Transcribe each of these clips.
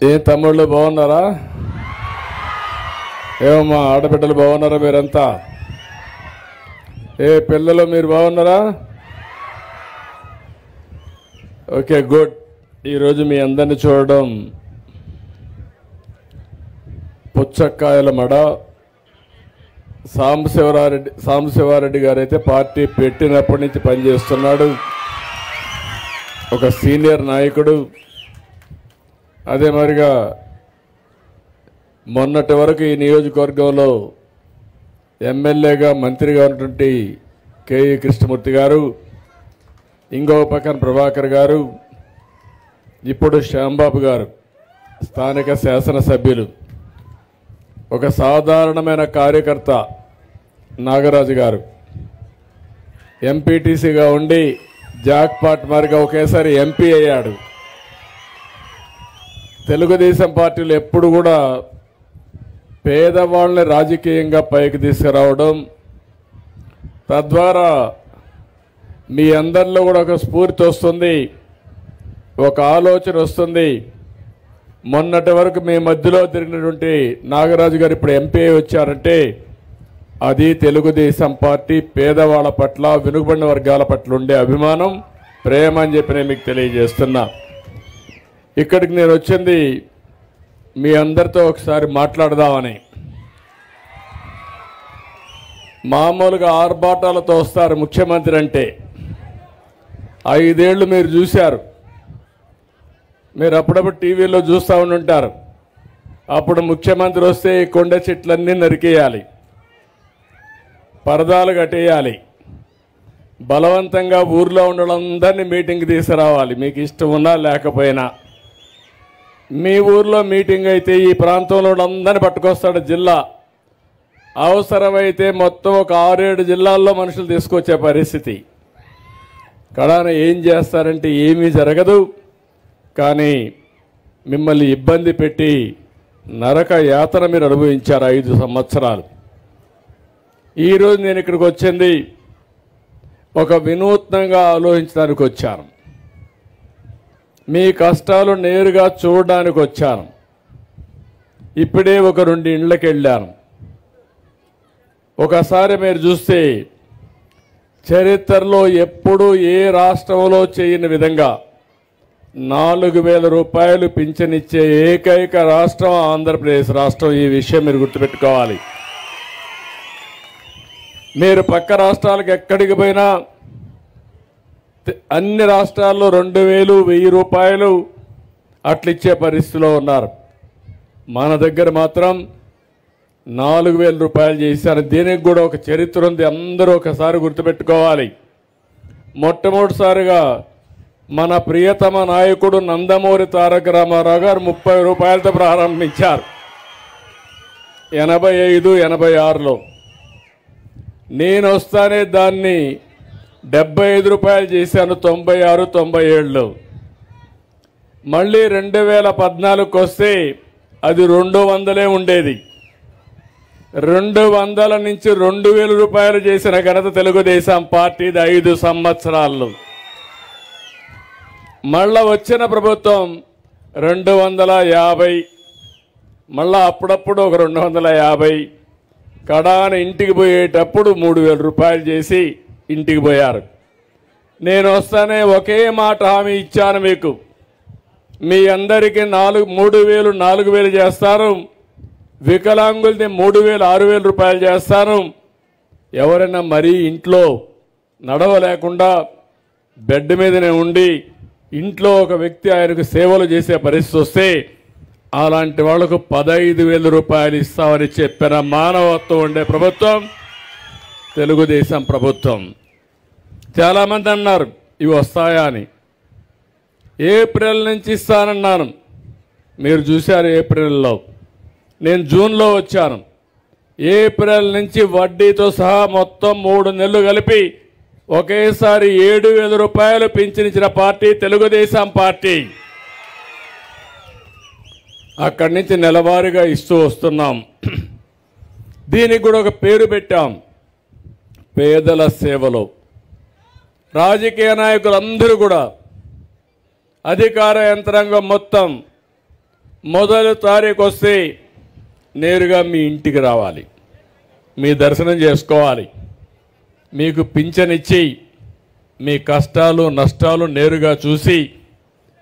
ఏ తమ్ముళ్ళు బాగున్నారా? ఏమమ్మా ఆడబిడ్డలు బాగున్నారా? మీరంతా ఏ పిల్లలు మీరు బాగున్నారా? Okay, good. ఈరోజు మీ అందరిని చూడడం పుచ్చక్కాయల మడ. సాంబశివారెడ్డి గారు అయితే పార్టీ పెట్టినప్పటి నుంచి పనిచేస్తున్నాడు, ఒక సీనియర్ నాయకుడు. అదే మరిగా మొన్నటి వరకు ఈ నియోజకవర్గంలో ఎమ్మెల్యేగా మంత్రిగా ఉన్నటువంటి కేఈ కృష్ణమూర్తి గారు, ఇంకో పక్కన ప్రభాకర్ గారు, ఇప్పుడు శ్యాంబాబు గారు స్థానిక శాసనసభ్యులు, ఒక సాధారణమైన కార్యకర్త నాగరాజు గారు ఎంపీటీసీగా ఉండి జాక్పాట్ మారిగా ఒకేసారి ఎంపీ అయ్యాడు. తెలుగుదేశం పార్టీలు ఎప్పుడు కూడా పేదవాళ్ళని రాజకీయంగా పైకి తీసుకురావడం, తద్వారా మీ అందరిలో కూడా ఒక స్ఫూర్తి వస్తుంది, ఒక ఆలోచన వస్తుంది. మొన్నటి వరకు మీ మధ్యలో తిరిగినటువంటి నాగరాజు గారు ఇప్పుడు ఎంపీ వచ్చారంటే అది తెలుగుదేశం పార్టీ పేదవాళ్ళ పట్ల, వెనుకబడిన వర్గాల పట్ల ఉండే అభిమానం, ప్రేమ అని చెప్పి నేను మీకు తెలియజేస్తున్నా. ఇక్కడికి నేను వచ్చింది మీ అందరితో ఒకసారి మాట్లాడదామని. మామూలుగా ఆర్భాటాలతో వస్తారు ముఖ్యమంత్రి అంటే. 5 ఏళ్ళు మీరు చూశారు, మీరు అప్పుడప్పుడు టీవీలో చూస్తూ ఉంటుంటారు. అప్పుడు ముఖ్యమంత్రి వస్తే ఈ కొండ చెట్లన్నీ నరికేయాలి, పరదాలు కట్టేయాలి, బలవంతంగా ఊర్లో ఉండడందరినీ మీటింగ్కి తీసుకురావాలి, మీకు ఇష్టం ఉన్నా లేకపోయినా. మీ ఊర్లో మీటింగ్ అయితే ఈ ప్రాంతంలో అందరినీ పట్టుకొస్తాడు జిల్లా. అవసరమైతే మొత్తం ఒక 6-7 జిల్లాల్లో మనుషులు తీసుకొచ్చే పరిస్థితి. కడాన ఏం చేస్తారంటే ఏమీ జరగదు, కానీ మిమ్మల్ని ఇబ్బంది పెట్టి నరక యాతన మీరు అనుభవించారు 5 సంవత్సరాలు. ఈరోజు నేను ఇక్కడికి వచ్చింది ఒక వినూత్నంగా ఆలోచించడానికి వచ్చాను, మీ కష్టాలు నేరుగా చూడడానికి వచ్చాను. ఇప్పుడే ఒక 2 ఇండ్లకి వెళ్ళాను. ఒకసారి మీరు చూస్తే చరిత్రలో ఎప్పుడూ ఏ రాష్ట్రంలో చేయని విధంగా 4,000 రూపాయలు పింఛనిచ్చే ఏకైక రాష్ట్రం ఆంధ్రప్రదేశ్ రాష్ట్రం. ఈ విషయం మీరు గుర్తుపెట్టుకోవాలి. మీరు పక్క రాష్ట్రాలకు ఎక్కడికి పోయినా అన్ని రాష్ట్రాల్లో 2,000, 1,000 రూపాయలు అట్లిచ్చే పరిస్థితిలో ఉన్నారు. మన దగ్గర మాత్రం 4,000 రూపాయలు చేశారు. దీనికి కూడా ఒక చరిత్ర ఉంది, అందరూ ఒకసారి గుర్తుపెట్టుకోవాలి. మొట్టమొదటిసారిగా మన ప్రియతమ నాయకుడు నందమూరి తారక రామారావు గారు 30 రూపాయలతో ప్రారంభించారు 85, 86లో. నేను వస్తానే దాన్ని 75 రూపాయలు చేశాను 96, 97లో. మళ్ళీ 2014కి వస్తే అది 200 ఉండేది. 200 నుంచి 2,000 రూపాయలు చేసిన ఘనత తెలుగుదేశం పార్టీది 5 సంవత్సరాల్లో. మళ్ళా వచ్చిన ప్రభుత్వం 250, మళ్ళా అప్పుడప్పుడు ఒక 250, కడాన ఇంటికి పోయేటప్పుడు 3,000 రూపాయలు చేసి ఇంటికి పోయారు. నేను వస్తానే ఒకే మాట హామీ ఇచ్చాను మీకు, మీ అందరికీ 3,000, 4,000 చేస్తాను, వికలాంగులది 3,000, 6,000 రూపాయలు చేస్తాను. ఎవరైనా మరీ ఇంట్లో నడవలేకుండా బెడ్ మీదనే ఉండి ఇంట్లో ఒక వ్యక్తి ఆయనకు సేవలు చేసే పరిస్థితి వస్తే అలాంటి వాళ్లకు 15,000 రూపాయలు ఇస్తామని చెప్పిన మానవత్వం ఉండే ప్రభుత్వం తెలుగుదేశం ప్రభుత్వం. చాలామంది అన్నారు ఇవి వస్తాయా అని. ఏప్రిల్ నుంచి ఇస్తానన్నాను, మీరు చూశారు. ఏప్రిల్లో నేను జూన్లో వచ్చాను. ఏప్రిల్ నుంచి వడ్డీతో సహా మొత్తం 3 నెలలు కలిపి ఒకేసారి 7,000 రూపాయలు పింఛనిచ్చిన పార్టీ తెలుగుదేశం పార్టీ. అక్కడి నుంచి నెలవారీగా ఇస్తూ వస్తున్నాం. దీనికి కూడా ఒక పేరు పెట్టాం, పేదల సేవలో. రాజకీయ నాయకులందరూ కూడా, అధికార యంత్రాంగం మొత్తం మొదటి తారీఖు వస్తే నేరుగా మీ ఇంటికి రావాలి, మీ దర్శనం చేసుకోవాలి, మీకు పింఛన్ ఇచ్చి మీ కష్టాలు నష్టాలు నేరుగా చూసి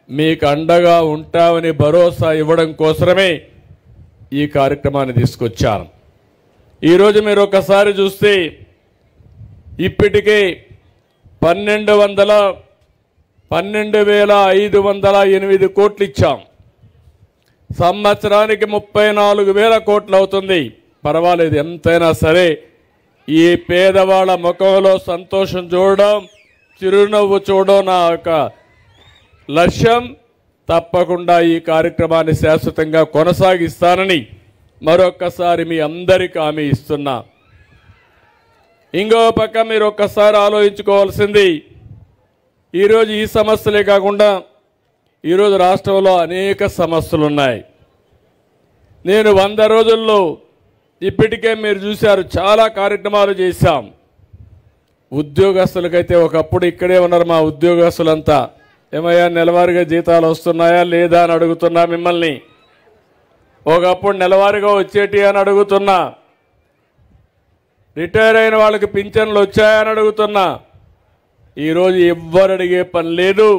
మీకు అండగా ఉంటామని భరోసా ఇవ్వడం కోసమే ఈ కార్యక్రమాన్ని తీసుకొచ్చాను. ఈరోజు మీరు ఒకసారి చూస్తే ఇప్పటికే 12,508 కోట్లు ఇచ్చాం. సంవత్సరానికి 34,000 కోట్లు అవుతుంది. పర్వాలేదు, ఎంతైనా సరే ఈ పేదవాళ్ళ ముఖంలో సంతోషం చూడడం, చిరునవ్వు చూడడం నా యొక్క లక్ష్యం. తప్పకుండా ఈ కార్యక్రమాన్ని శాశ్వతంగా కొనసాగిస్తానని మరొక్కసారి మీ అందరికీ హామీ ఇస్తున్నా. ఇంకో పక్క మీరు ఒక్కసారి ఆలోచించుకోవాల్సింది, ఈరోజు ఈ సమస్యలే కాకుండా ఈరోజు రాష్ట్రంలో అనేక సమస్యలు ఉన్నాయి. నేను 100 రోజుల్లో ఇప్పటికే మీరు చూశారు చాలా కార్యక్రమాలు చేశాం. ఉద్యోగస్తులకైతే ఒకప్పుడు ఇక్కడే ఉన్నారు మా ఉద్యోగస్తులంతా, ఏమయ్యా నెలవారీగా జీతాలు వస్తున్నాయా లేదా అని అడుగుతున్నా మిమ్మల్ని. ఒకప్పుడు నెలవారీగా వచ్చేటి అని అడుగుతున్నా. రిటైర్ అయిన వాళ్ళకి పింఛన్లు వచ్చాయని అడుగుతున్నా. ఈరోజు ఎవ్వరు అడిగే పని లేదు.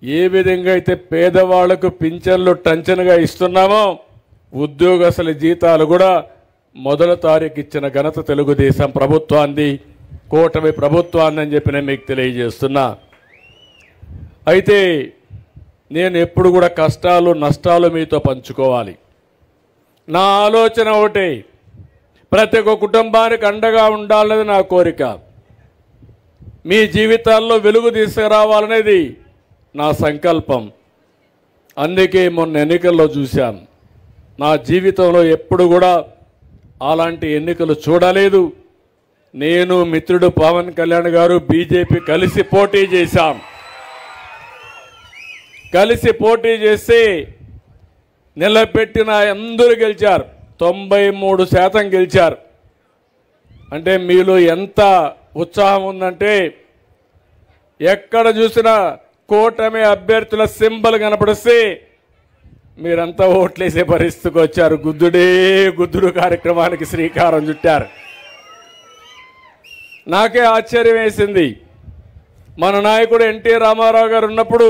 ఏ విధంగా అయితే పేదవాళ్లకు పింఛన్లు టంచనగా ఇస్తున్నామో ఉద్యోగస్తుల జీతాలు కూడా మొదటి తారీఖు ఇచ్చిన ఘనత తెలుగుదేశం ప్రభుత్వాన్ని, కూటమి ప్రభుత్వాన్ని అని చెప్పి నేను మీకు తెలియజేస్తున్నా. అయితే నేను ఎప్పుడు కూడా కష్టాలు నష్టాలు మీతో పంచుకోవాలి. నా ఆలోచన ఒకటే, ప్రతి ఒక్క కుటుంబానికి అండగా ఉండాలనేది నా కోరిక. మీ జీవితాల్లో వెలుగు తీసుకురావాలనేది నా సంకల్పం. అందుకే మొన్న ఎన్నికల్లో చూశాను. నా జీవితంలో ఎప్పుడు కూడా అలాంటి ఎన్నికలు చూడలేదు. నేను మిత్రుడు పవన్ కళ్యాణ్ గారు బీజేపీ కలిసి పోటీ చేశాం. కలిసి పోటీ చేసి నిలబెట్టిన అందరూ గెలిచారు. 93% గెలిచారు. అంటే మీలో ఎంత ఉత్సాహం ఉందంటే ఎక్కడ చూసినా కూటమి అభ్యర్థుల సింబల్ కనపడిస్తే మీరంతా ఓట్లేసే పరిస్థితికి వచ్చారు. గుద్దుడే గుద్దుడు కార్యక్రమానికి శ్రీకారం చుట్టారు. నాకే ఆశ్చర్యం వేసింది. మన నాయకుడు ఎన్టీ రామారావు గారు ఉన్నప్పుడు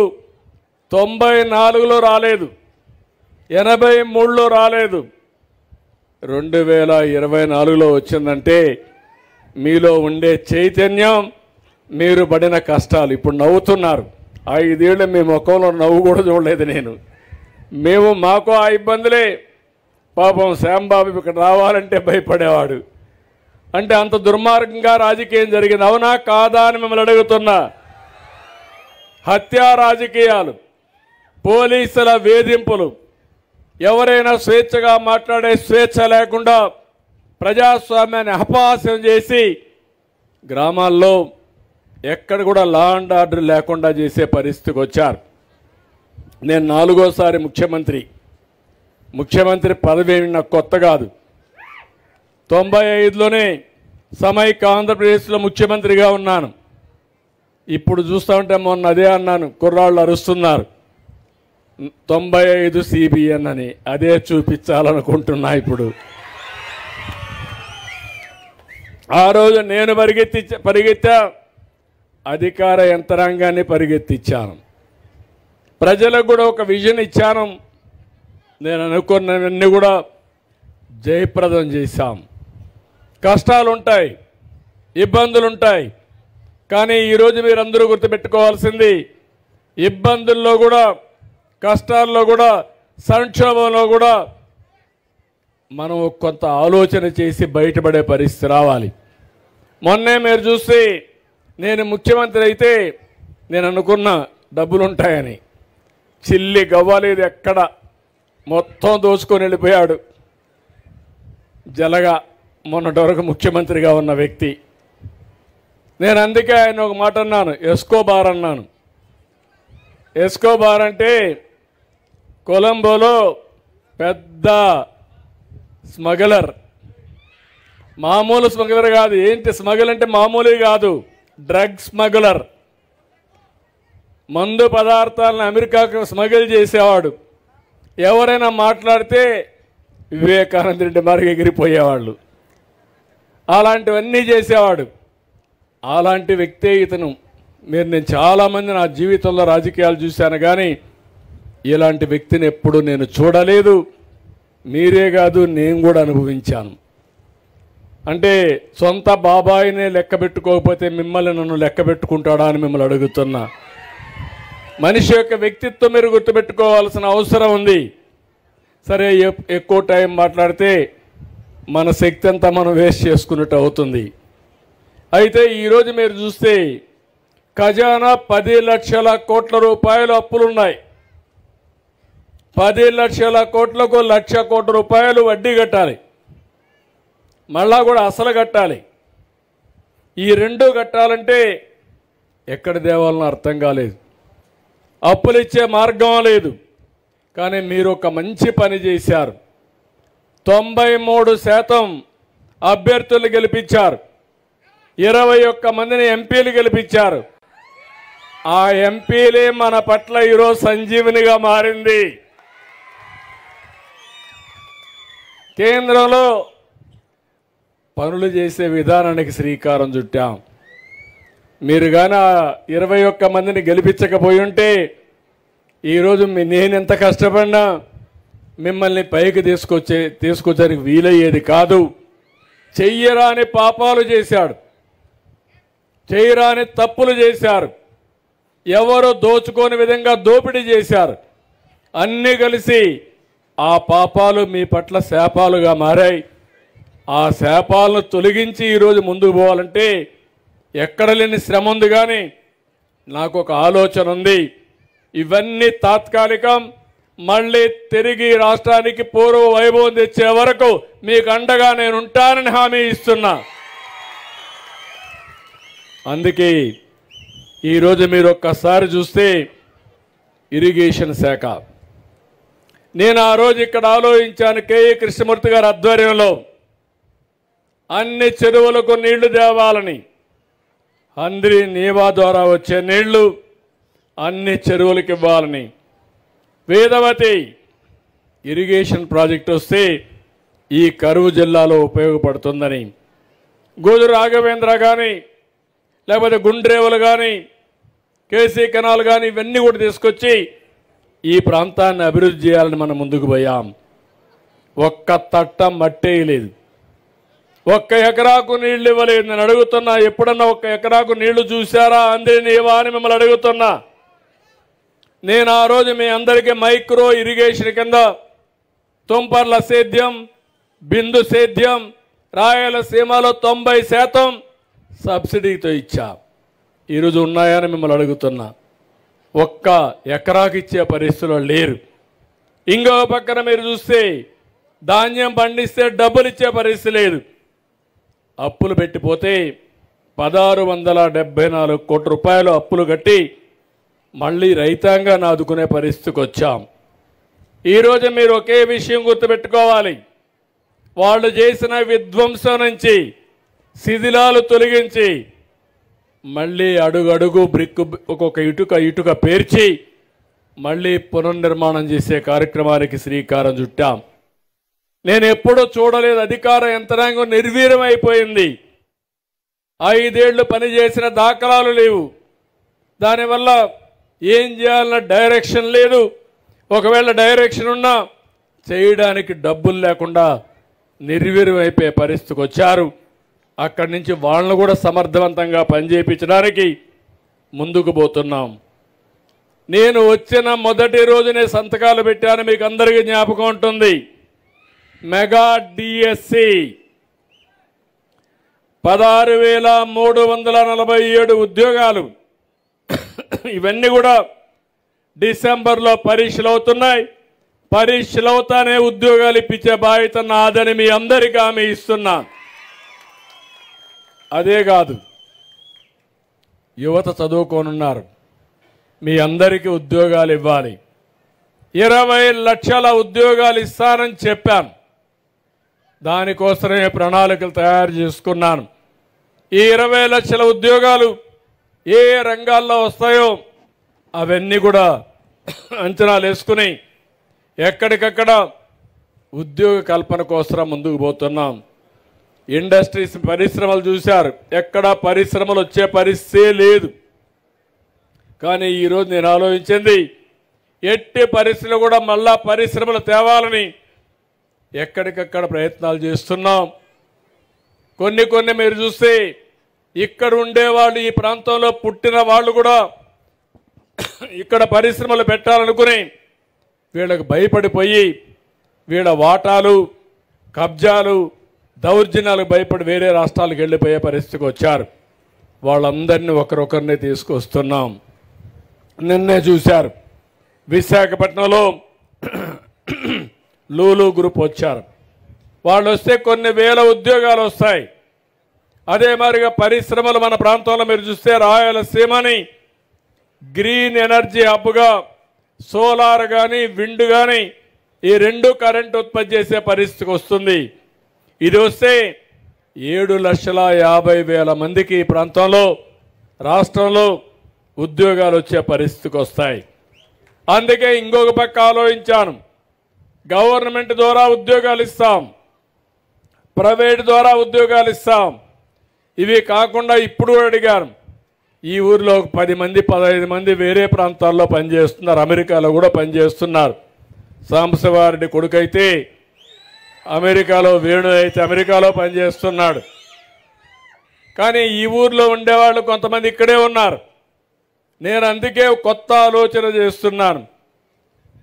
94లో రాలేదు, 83లో రాలేదు, 2024లో వచ్చిందంటే మీలో ఉండే చైతన్యం, మీరు పడిన కష్టాలు. ఇప్పుడు నవ్వుతున్నారు. 5 ఏళ్ళు మీ ముఖంలో నవ్వు కూడా చూడలేదు నేను. మాకు ఆ ఇబ్బందులే. పాపం శ్యాంబాబు ఇక్కడ రావాలంటే భయపడేవాడు. అంటే అంత దుర్మార్గంగా రాజకీయం జరిగింది. అవునా కాదా అని మిమ్మల్ని అడుగుతున్నా. హత్యా రాజకీయాలు, పోలీసుల వేధింపులు, ఎవరైనా స్వేచ్ఛగా మాట్లాడే స్వేచ్ఛ లేకుండా ప్రజాస్వామ్యాన్ని అపహాస్యం చేసి గ్రామాల్లో ఎక్కడ కూడా లా అండ్ ఆర్డర్ లేకుండా చేసే పరిస్థితికి వచ్చారు. నేను 4వ ముఖ్యమంత్రి పదవి నాకు కొత్త కాదు. 95లోనే సమైక్య ఆంధ్రప్రదేశ్లో ముఖ్యమంత్రిగా ఉన్నాను. ఇప్పుడు చూస్తూ ఉంటే మొన్న అదే అన్నాను, కుర్రాళ్ళు అరుస్తున్నారు 95 CBN అని. అదే చూపించాలనుకుంటున్నా ఇప్పుడు. ఆ రోజు నేను పరిగెత్తా, అధికార యంత్రాంగాన్ని పరిగెత్తించాను. ప్రజలకు కూడా ఒక విజన్ ఇచ్చాను. నేను అనుకున్నవన్నీ కూడా జయప్రదం చేశాం. కష్టాలు ఉంటాయి, ఇబ్బందులు ఉంటాయి. కానీ ఈరోజు మీరందరూ గుర్తుపెట్టుకోవాల్సింది, ఇబ్బందుల్లో కూడా, కష్టాల్లో కూడా, సంక్షోభంలో కూడా మనం కొంత ఆలోచన చేసి బయటపడే పరిస్థితి రావాలి. మొన్నే మీరు చూస్తే నేను ముఖ్యమంత్రి అయితే నేను అనుకున్న డబ్బులుంటాయని. చిల్లి గవ్వలేదు ఎక్కడ, మొత్తం దోచుకొని వెళ్ళిపోయాడు. జలగా మొన్నటి వరకు ముఖ్యమంత్రిగా ఉన్న వ్యక్తి. నేను అందుకే ఆయన ఒక మాట అన్నాను, ఎస్కోబార్ అన్నాను. ఎస్కోబార్ అంటే కొలంబోలో పెద్ద స్మగ్లర్. మామూలు స్మగ్లర్ కాదు. ఏంటి స్మగ్లర్ అంటే మామూలు కాదు, డ్రగ్ స్మగ్లర్. మందు పదార్థాలను అమెరికాకు స్మగిల్ చేసేవాడు. ఎవరైనా మాట్లాడితే వివేకానంద రెడ్డి మారికి ఎగిరిపోయేవాళ్ళు. అలాంటివన్నీ చేసేవాడు. అలాంటి వ్యక్తే ఇతను. నేను చాలామంది నా జీవితంలో రాజకీయాలు చూశాను, కానీ ఇలాంటి వ్యక్తిని ఎప్పుడు నేను చూడలేదు. మీరే కాదు, నేను కూడా అనుభవించాను. అంటే సొంత బాబాయినే లెక్క పెట్టుకోకపోతే మిమ్మల్ని నన్ను లెక్క పెట్టుకుంటాడా అని మిమ్మల్ని అడుగుతున్నా. మనిషి యొక్క వ్యక్తిత్వం మీరు గుర్తుపెట్టుకోవాల్సిన అవసరం ఉంది. సరే, ఎక్కువ టైం మాట్లాడితే మన శక్తి అంతా మనం వేస్ట్ చేసుకున్నట్టు అవుతుంది. అయితే ఈరోజు మీరు చూస్తే ఖజానా 10 లక్షల కోట్ల రూపాయలు అప్పులున్నాయి. 10 లక్షల కోట్లకు 1 లక్ష కోట్ల రూపాయలు వడ్డీ కట్టాలి, మళ్ళా కూడా అసలు కట్టాలి. ఈ రెండు కట్టాలంటే ఎక్కడ దేవాలనో అర్థం కాలేదు. అప్పులు ఇచ్చే మార్గం లేదు. కానీ మీరు ఒక మంచి పని చేశారు. 93% అభ్యర్థులు గెలిపించారు. 21 మందిని ఎంపీలు గెలిపించారు. ఆ ఎంపీలే మన పట్ల ఈరోజు సంజీవనిగా మారింది. కేంద్రంలో పనులు చేసే విధానానికి శ్రీకారం చుట్టాం. మీరు కానీ 21 మందిని గెలిపించకపోయి ఉంటే ఈరోజు నేనెంత కష్టపడినా మిమ్మల్ని పైకి తీసుకొచ్చడానికి వీలయ్యేది కాదు. చెయ్యరాని పాపాలు చేశాడు, చేయరాని తప్పులు చేశారు, ఎవరు దోచుకోని విధంగా దోపిడీ చేశారు. అన్నీ కలిసి ఆ పాపాలు మీ పట్ల శాపాలుగా మారాయి. ఆ శాపాలను తొలగించి ఈరోజు ముందుకు పోవాలంటే ఎక్కడ లేని శ్రమ ఉంది. కానీ నాకు ఒక ఆలోచన ఉంది. ఇవన్నీ తాత్కాలికం. మళ్ళీ తిరిగి రాష్ట్రానికి పూర్వ వైభవం తెచ్చే వరకు మీకు అండగా నేను ఉంటానని హామీ ఇస్తున్నా. అందుకే ఈరోజు మీరు ఒక్కసారి చూస్తే ఇరిగేషన్ శాఖ, నేను ఆ రోజు ఇక్కడ ఆలోచించాను. కేఈ కృష్ణమూర్తి గారి ఆధ్వర్యంలో అన్ని చెరువులకు నీళ్లు తేవాలని, అందరి నీవా ద్వారా వచ్చే నీళ్లు అన్ని చెరువులకు ఇవ్వాలని, వేదవతి ఇరిగేషన్ ప్రాజెక్ట్ వస్తే ఈ కరువు జిల్లాలో ఉపయోగపడుతుందని, గోదురు రాఘవేంద్ర కానీ లేకపోతే గుండ్రేవులు కానీ కేసీ కెనాల్ కానీ ఇవన్నీ కూడా తీసుకొచ్చి ఈ ప్రాంతాన్ని అభివృద్ధి చేయాలని మనం ముందుకు పోయాం. ఒక్క తట్ట మట్టేయలేదు, 1 ఎకరాకు నీళ్లు ఇవ్వలేదు. నేను అడుగుతున్నా, ఎప్పుడన్నా 1 ఎకరాకు నీళ్లు చూశారా అందరినీ ఇవ్వా అని మిమ్మల్ని అడుగుతున్నా. నేను ఆ రోజు మీ అందరికీ మైక్రో ఇరిగేషన్ కింద తుంపర్ల సేద్యం, బిందు సేద్యం, రాయలసీమలో 90% సబ్సిడీతో ఇచ్చా. ఈరోజు ఉన్నాయని మిమ్మల్ని అడుగుతున్నా. 1 ఎకరాకి ఇచ్చే పరిస్థితుల్లో లేరు. ఇంకో పక్కన మీరు చూస్తే ధాన్యం పండిస్తే డబ్బులు ఇచ్చే పరిస్థితి లేదు. అప్పులు పెట్టిపోతే 1674 కోట్ల రూపాయలు అప్పులు కట్టి మళ్ళీ రైతాంగాన్ని ఆదుకునే పరిస్థితికి వచ్చాం. ఈరోజు మీరు ఒకే విషయం గుర్తుపెట్టుకోవాలి. వాళ్ళు చేసిన విధ్వంసం నుంచి శిథిలాలు తొలగించి మళ్ళీ అడుగడుగు బ్రిక్ ఒక్కొక్క ఇటుక పేర్చి మళ్ళీ పునర్నిర్మాణం చేసే కార్యక్రమానికి శ్రీకారం చుట్టాం. నేను ఎప్పుడూ చూడలేదు. అధికార యంత్రాంగం నిర్వీర్యం అయిపోయింది. 5 ఏళ్లు పనిచేసిన దాఖలాలు లేవు. దానివల్ల ఏం చేయాలన్న డైరెక్షన్ లేదు. ఒకవేళ డైరెక్షన్ ఉన్నా చేయడానికి డబ్బులు లేకుండా నిర్వీర్యం అయిపోయే పరిస్థితికి వచ్చారు. అక్కడి నుంచి వాళ్ళను కూడా సమర్థవంతంగా పనిచేయించడానికి ముందుకు పోతున్నాం. నేను వచ్చిన మొదటి రోజునే సంతకాలు పెట్టాను, మీకు అందరికీ జ్ఞాపకం ఉంటుంది. మెగా డిఎస్సి 16,347 ఉద్యోగాలు. ఇవన్నీ కూడా డిసెంబర్లో పరీక్షలు అవుతున్నాయి. పరీక్షలు అవుతానే ఉద్యోగాలు ఇప్పించే బాధ్యత నాదని మీ అందరికీ హామీ ఇస్తున్నా. అదే కాదు, యువత చదువుకోనున్నారు, మీ అందరికీ ఉద్యోగాలు ఇవ్వాలి. 20 లక్షల ఉద్యోగాలు ఇస్తానని చెప్పాను. దానికోసమే ప్రణాళికలు తయారు చేసుకున్నాను. ఈ 20 లక్షల ఉద్యోగాలు ఏ రంగాల్లో వస్తాయో అవన్నీ కూడా అంచనాలు వేసుకుని ఎక్కడికక్కడ ఉద్యోగ కల్పన కోసం ముందుకు పోతున్నాం. ఇండస్ట్రీస్ పరిశ్రమలు చూశారు, ఎక్కడ పరిశ్రమలు వచ్చే పరిస్థితే లేదు. కానీ ఈరోజు నేను ఆలోచించింది, ఎట్టి పరిస్థితులు కూడా మళ్ళా పరిశ్రమలు తేవాలని ఎక్కడికక్కడ ప్రయత్నాలు చేస్తున్నాం. కొన్ని మీరు చూస్తే ఇక్కడ ఉండేవాళ్ళు, ఈ ప్రాంతంలో పుట్టిన వాళ్ళు కూడా ఇక్కడ పరిశ్రమలు పెట్టాలనుకుని వీళ్ళకు భయపడిపోయి వీళ్ళ వాటాలు, కబ్జాలు, దౌర్జన్యాలకు భయపడి వేరే రాష్ట్రాలకు వెళ్ళిపోయే పరిస్థితికి వచ్చారు. వాళ్ళందరినీ ఒకరొకరిని తీసుకొస్తున్నాం. నిన్నే చూశారు, విశాఖపట్నంలో లూలు గ్రూప్ వచ్చారు. వాళ్ళు వస్తే కొన్ని వేల ఉద్యోగాలు వస్తాయి. అదే మాదిరిగా పరిశ్రమలు మన ప్రాంతంలో మీరు చూస్తే రాయలసీమని గ్రీన్ ఎనర్జీ హబ్గా సోలార్ కానీ విండ్ కానీ ఈ రెండు కరెంట్ ఉత్పత్తి చేసే పరిస్థితికి వస్తుంది. ఇది వస్తే 7,50,000 మందికి ఈ ప్రాంతంలో రాష్ట్రంలో ఉద్యోగాలు వచ్చే పరిస్థితికి వస్తాయి. అందుకే ఇంకొక పక్క ఆలోచించాను, గవర్నమెంట్ ద్వారా ఉద్యోగాలు ఇస్తాం, ప్రైవేట్ ద్వారా ఉద్యోగాలు ఇస్తాం. ఇవి కాకుండా ఇప్పుడు అడిగారు, ఈ ఊరిలో 10 మంది 15 మంది వేరే ప్రాంతాల్లో పనిచేస్తున్నారు, అమెరికాలో కూడా పనిచేస్తున్నారు. సాంబశివారెడ్డి కొడుకైతే అమెరికాలో, వేణు అయితే అమెరికాలో పనిచేస్తున్నాడు. కానీ ఈ ఊర్లో ఉండేవాళ్ళు కొంతమంది ఇక్కడే ఉన్నారు. నేను అందుకే కొత్త ఆలోచన చేస్తున్నాను.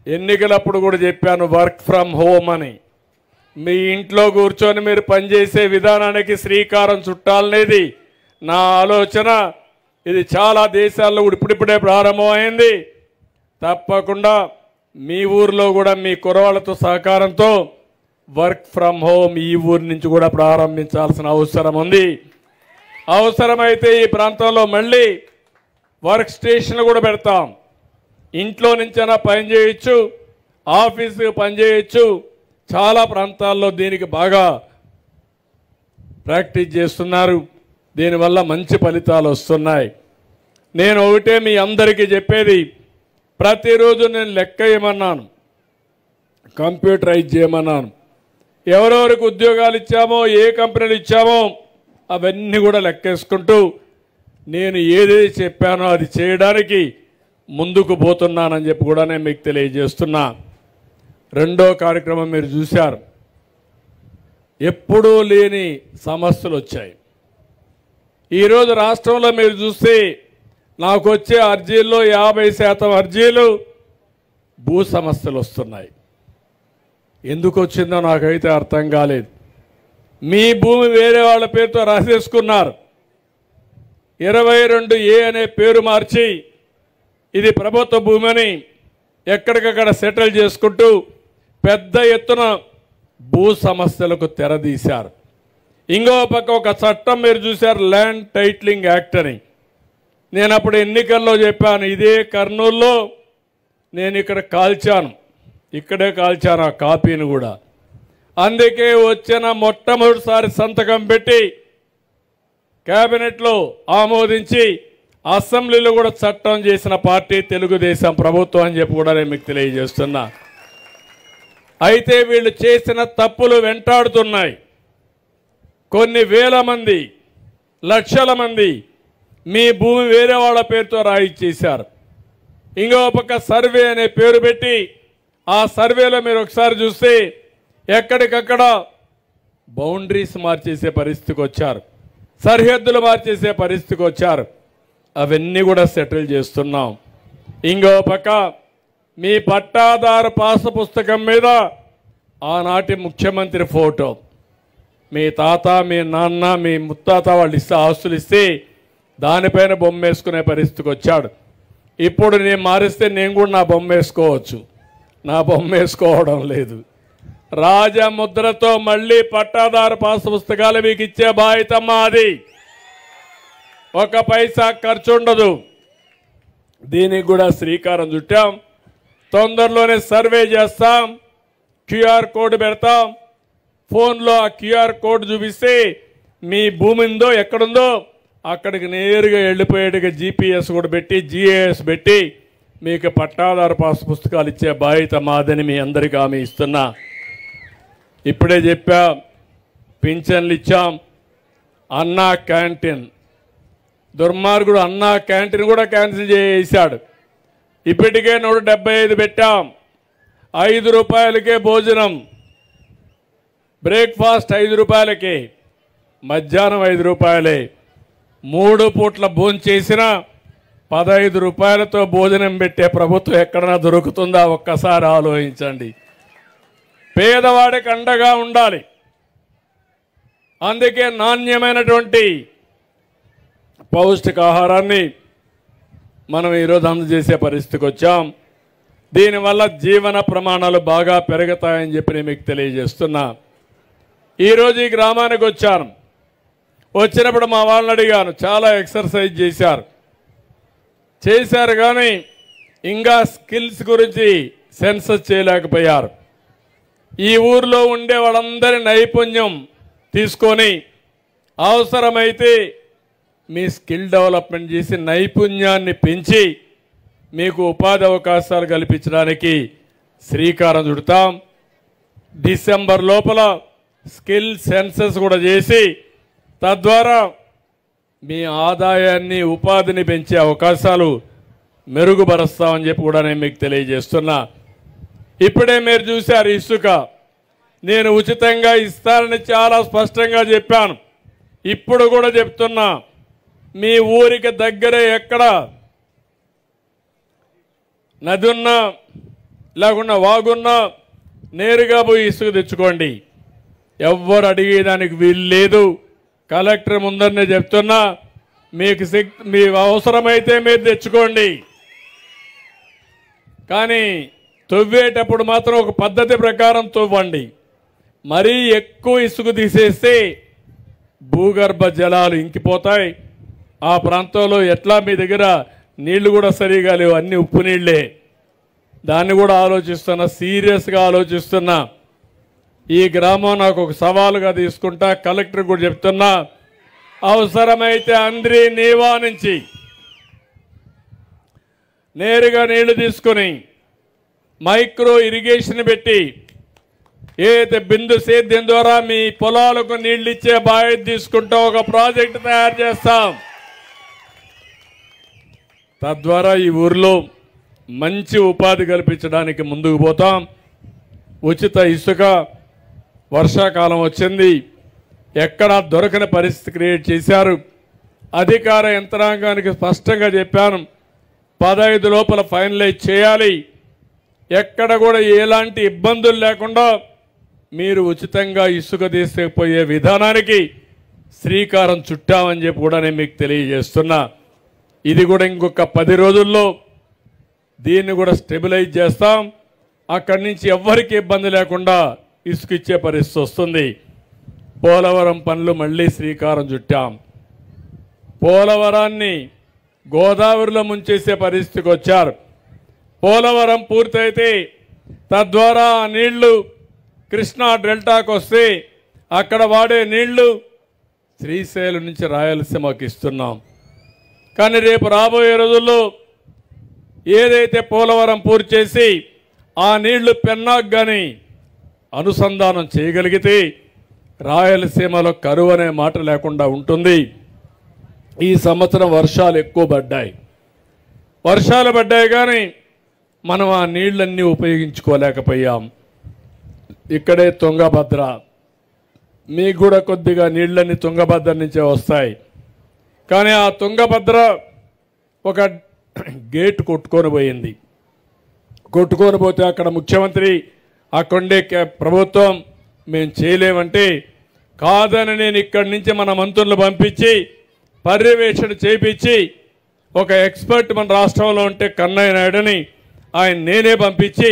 ఎన్నికలప్పుడు కూడా చెప్పాను, వర్క్ ఫ్రమ్ హోమ్ అని. మీ ఇంట్లో కూర్చొని మీరు పనిచేసే విధానానికి శ్రీకారం చుట్టాలనేది నా ఆలోచన. ఇది చాలా దేశాల్లో ఇప్పుడిప్పుడే ప్రారంభమైంది. తప్పకుండా మీ ఊర్లో కూడా మీ కురవాళ్ళతో సహకారంతో వర్క్ ఫ్రమ్ హోమ్ ఈ ఊరి నుంచి కూడా ప్రారంభించాల్సిన అవసరం ఉంది. అవసరమైతే ఈ ప్రాంతంలో మళ్ళీ వర్క్ స్టేషన్లు కూడా పెడతాం. ఇంట్లో నుంచైనా పని చేయొచ్చు, ఆఫీసు పని చేయొచ్చు. చాలా ప్రాంతాల్లో దీనికి బాగా ప్రాక్టీస్ చేస్తున్నారు. దీనివల్ల మంచి ఫలితాలు వస్తున్నాయి. నేను ఒకటే మీ అందరికీ చెప్పేది, ప్రతిరోజు నేను లెక్క ఇవ్వమన్నాను, కంప్యూటరైజ్ చేయమన్నాను. ఎవరెవరికి ఉద్యోగాలు ఇచ్చామో, ఏ కంపెనీలు ఇచ్చామో అవన్నీ కూడా లెక్కేసుకుంటూ నేను ఏదైతే చెప్పానో అది చేయడానికి ముందుకు పోతున్నానని చెప్పి కూడా నేను మీకు తెలియజేస్తున్నా. రెండో కార్యక్రమం మీరు చూశారు, ఎప్పుడూ లేని సమస్యలు వచ్చాయి. ఈరోజు రాష్ట్రంలో మీరు చూస్తే నాకు వచ్చే అర్జీల్లో 50% అర్జీలు భూ సమస్యలు వస్తున్నాయి. ఎందుకు వచ్చిందో నాకైతే అర్థం కాలేదు. మీ భూమి వేరే వాళ్ళ పేరుతో రాసేసుకున్నారు. 22A అనే పేరు మార్చి ఇది ప్రభుత్వ భూమి అని ఎక్కడికక్కడ సెటిల్ చేసుకుంటూ పెద్ద ఎత్తున భూ సమస్యలకు తెరదీశారు. ఇంకో పక్క ఒక చట్టం మీరు చూశారు, ల్యాండ్ టైటిలింగ్ యాక్ట్ అని. నేను అప్పుడు ఎన్నికల్లో చెప్పాను, ఇదే కర్నూలులో నేను ఇక్కడ కాల్చాను, ఇక్కడే కాల్చాను ఆ కాపీని కూడా. అందుకే వచ్చిన మొట్టమొదటిసారి సంతకం పెట్టి కేబినెట్లో ఆమోదించి అసెంబ్లీలో కూడా చట్టం చేసిన పార్టీ తెలుగుదేశం ప్రభుత్వం అని చెప్పి కూడా నేను మీకు తెలియజేస్తున్నా. అయితే వీళ్ళు చేసిన తప్పులు వెంటాడుతున్నాయి. కొన్ని వేల మంది, లక్షల మంది మీ భూమి వేరే వాళ్ళ పేరుతో రాయిచ్చేశారు. ఇంకో పక్క సర్వే అనే పేరు పెట్టి ఆ సర్వేలో మీరు ఒకసారి చూస్తే ఎక్కడికక్కడ బౌండరీస్ మార్చేసే పరిస్థితికి వచ్చారు, సరిహద్దులు మార్చేసే పరిస్థితికి వచ్చారు. అవన్నీ కూడా సెటిల్ చేస్తున్నాం. ఇంకో పక్క మీ పట్టాదారు పాస్ పుస్తకం మీద ఆనాటి ముఖ్యమంత్రి ఫోటో, మీ తాత, మీ నాన్న, మీ ముత్తాత వాళ్ళు ఇస్తే ఆస్తులు ఇస్తే దానిపైన బొమ్మ వేసుకునే పరిస్థితికి వచ్చాడు. ఇప్పుడు నేను మారిస్తే నేను కూడా నా బొమ్మ వేసుకోవచ్చు. నా బొమ్మ వేసుకోవడం లేదు. రాజముద్రతో మళ్ళీ పట్టాదారు పాస్ పుస్తకాలు మీకు ఇచ్చే బాధ్యత మాది. 1 పైసా ఖర్చు ఉండదు. దీనికి కూడా శ్రీకారం చుట్టాం. తొందరలోనే సర్వే చేస్తాం, క్యూఆర్ కోడ్ పెడతాం. ఫోన్లో ఆ క్యూఆర్ కోడ్ చూపిస్తే మీ భూమి ఉందో ఎక్కడుందో అక్కడికి నేరుగా వెళ్ళిపోయేట్టుగా జీపీఎస్ కూడా పెట్టి, జీఏఎస్ పెట్టి మీకు పట్టాదారు పాస్ పుస్తకాలు ఇచ్చే బాధ్యత మాదని మీ అందరికీ హామీ ఇస్తున్నా. ఇప్పుడే చెప్పా, పింఛన్లు ఇచ్చాం. అన్నా క్యాంటీన్, దుర్మార్గుడు అన్నా క్యాంటీన్ కూడా క్యాన్సిల్ చేశాడు. ఇప్పటికే 175 పెట్టాం. 5 రూపాయలకే భోజనం, బ్రేక్ఫాస్ట్ 5 రూపాయలకే, మధ్యాహ్నం 5 రూపాయలే. 3 పూట్ల భోజనం చేసినా 15 రూపాయలతో భోజనం పెట్టే ప్రభుత్వం ఎక్కడన్నా దొరుకుతుందా? ఒక్కసారి ఆలోచించండి. పేదవాడికి అండగా ఉండాలి. అందుకే నాణ్యమైనటువంటి పౌష్టికాహారాన్ని మనం ఈరోజు అందజేసే పరిస్థితికి వచ్చాం. దీనివల్ల జీవన ప్రమాణాలు బాగా పెరుగుతాయని చెప్పి నేను మీకు తెలియజేస్తున్నా. ఈరోజు ఈ గ్రామానికి వచ్చాను. వచ్చినప్పుడు మా వాళ్ళని అడిగాను, చాలా ఎక్సర్సైజ్ చేశారు కానీ ఇంకా స్కిల్స్ గురించి సెన్సస్ చేయలేకపోయారు. ఈ ఊర్లో ఉండే వాళ్ళందరి నైపుణ్యం తీసుకొని అవసరమైతే మీ స్కిల్ డెవలప్మెంట్ చేసి నైపుణ్యాన్ని పెంచి మీకు ఉపాధి అవకాశాలు కల్పించడానికి శ్రీకారం చుడతాం. డిసెంబర్ లోపల స్కిల్ సెన్సస్ కూడా చేసి తద్వారా మీ ఆదాయాన్ని ఉపాధిని పెంచే అవకాశాలు మెరుగుపరుస్తామని చెప్పి కూడా నేను మీకు తెలియజేస్తున్నా. ఇప్పుడే మీరు చూశారు ఇసుక, నేను ఉచితంగా ఇస్తానని చాలా స్పష్టంగా చెప్పాను. ఇప్పుడు కూడా చెప్తున్నా, మీ ఊరికి దగ్గరే ఎక్కడ నది ఉన్నా లేకుండా వాగున్నా నేరుగా పోయి ఇసుక తెచ్చుకోండి. ఎవ్వరు అడిగేదానికి వీలు లేదు. కలెక్టర్ ముందరనే చెప్తున్నా, మీ అవసరమైతే మీరు తెచ్చుకోండి. కానీ తవ్వేటప్పుడు మాత్రం ఒక పద్ధతి ప్రకారం తవ్వండి. మరీ ఎక్కువ ఇసుక తీసేస్తే భూగర్భ జలాలు ఇంకిపోతాయి. ఆ ప్రాంతంలో ఎట్లా మీ దగ్గర నీళ్లు కూడా సరిగా లేవు, అన్ని ఉప్పు నీళ్లే. దాన్ని కూడా ఆలోచిస్తున్నా, సీరియస్గా ఆలోచిస్తున్నా. ఈ గ్రామం నాకు ఒక సవాలుగా తీసుకుంటా. కలెక్టర్ కూడా చెప్తున్నా, అవసరమైతే అంద్రి నీవా నుంచి నేరుగా నీళ్లు తీసుకొని మైక్రో ఇరిగేషన్ పెట్టి ఏదైతే బిందు సేద్యం ద్వారా మీ పొలాలకు నీళ్లు ఇచ్చే బాధ్యత తీసుకుంటా ఒక ప్రాజెక్టు తయారు చేస్తాం. తద్వారా ఈ ఊరిలో మంచి ఉపాధి కల్పించడానికి ముందుకు పోతాం. ఉచిత ఇసుక వర్షాకాలం వచ్చింది, ఎక్కడా దొరకని పరిస్థితి క్రియేట్ చేశారు. అధికార యంత్రాంగానికి స్పష్టంగా చెప్పాను, 15 లోపల ఫైనలైజ్ చేయాలి. ఎక్కడ కూడా ఎలాంటి ఇబ్బందులు లేకుండా మీరు ఉచితంగా ఇసుక తీసుకుపోయే విధానానికి శ్రీకారం చుట్టామని చెప్పి కూడా నేను మీకు తెలియజేస్తున్నా. ఇది కూడా ఇంకొక 10 రోజుల్లో దీన్ని కూడా స్టెబిలైజ్ చేస్తాం. అక్కడి నుంచి ఎవ్వరికి ఇబ్బంది లేకుండా ఇసుక ఇచ్చే పరిస్థితి వస్తుంది. పోలవరం పనులు మళ్ళీ శ్రీకారం చుట్టాం. పోలవరాన్ని గోదావరిలో ముంచేసే పరిస్థితికి వచ్చారు. పోలవరం పూర్తయితే తద్వారా ఆ నీళ్లు కృష్ణా డెల్టాకు వస్తే అక్కడ వాడే నీళ్లు శ్రీశైలం నుంచి రాయలసీమకి ఇస్తున్నాం. కానీ రేపు రాబోయే రోజుల్లో ఏదైతే పోలవరం పూర్తి చేసి ఆ నీళ్లు పెన్నాకు కానీ అనుసంధానం చేయగలిగితే రాయలసీమలో కరువు అనే మాట లేకుండా ఉంటుంది. ఈ సంవత్సరం వర్షాలు ఎక్కువ పడ్డాయి. వర్షాలు పడ్డాయి కానీ మనం ఆ నీళ్ళన్నీ ఉపయోగించుకోలేకపోయాం. ఇక్కడే తుంగభద్ర, మీకు కూడా కొద్దిగా నీళ్ళన్నీ తుంగభద్ర నుంచే వస్తాయి. కానీ ఆ తుంగభద్ర ఒక గేట్ కొట్టుకొని పోయింది. కొట్టుకొని పోతే అక్కడ ముఖ్యమంత్రి, అక్కడే ప్రభుత్వం మేము చేయలేమంటే కాదని నేను ఇక్కడి నుంచి మన మంత్రులు పంపించి పర్యవేక్షణ చేయించి ఒక ఎక్స్పర్ట్ మన రాష్ట్రంలో ఉంటే కన్నయ్య నాయుడుని ఆయన నేనే పంపించి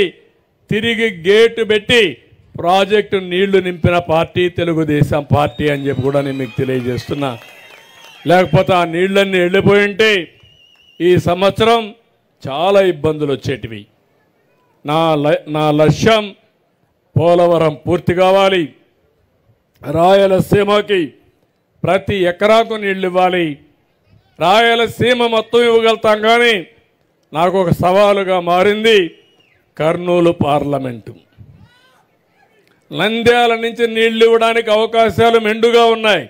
తిరిగి గేటు పెట్టి ప్రాజెక్టు నీళ్లు నింపిన పార్టీ తెలుగుదేశం పార్టీ అని చెప్పి కూడా నేను మీకు తెలియజేస్తున్నా. లేకపోతే ఆ నీళ్ళన్నీ వెళ్ళిపోయి ఉంటే ఈ సంవత్సరం చాలా ఇబ్బందులు వచ్చేటివి. నా లక్ష్యం పోలవరం పూర్తి కావాలి, రాయలసీమకి ప్రతి ఎకరాకు నీళ్ళు ఇవ్వాలి. రాయలసీమ మొత్తం ఇవ్వగలుగుతాం కానీ నాకు ఒక సవాలుగా మారింది కర్నూలు పార్లమెంటు. నంద్యాల నుంచి నీళ్లు ఇవ్వడానికి అవకాశాలు మెండుగా ఉన్నాయి.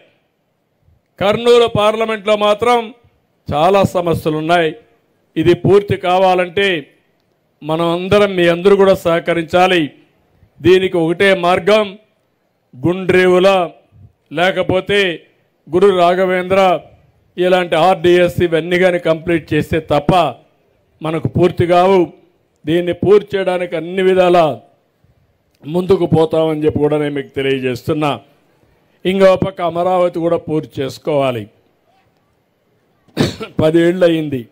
కర్నూలు పార్లమెంట్లో మాత్రం చాలా సమస్యలు ఉన్నాయి. ఇది పూర్తి కావాలంటే మనం అందరం, మీ అందరూ కూడా సహకరించాలి. దీనికి ఒకటే మార్గం, గుండ్రేవుల లేకపోతే గురు రాఘవేంద్ర ఇలాంటి ఆర్డిఎస్ ఇవన్నీ కానీ కంప్లీట్ చేస్తే తప్ప మనకు పూర్తి కావు. దీన్ని పూర్తి చేయడానికి అన్ని విధాల ముందుకు పోతామని చెప్పి కూడా నేను మీకు తెలియజేస్తున్నా. ఇంకో పక్క అమరావతి కూడా పూర్తి చేసుకోవాలి. 10 ఏళ్ళు అయింది.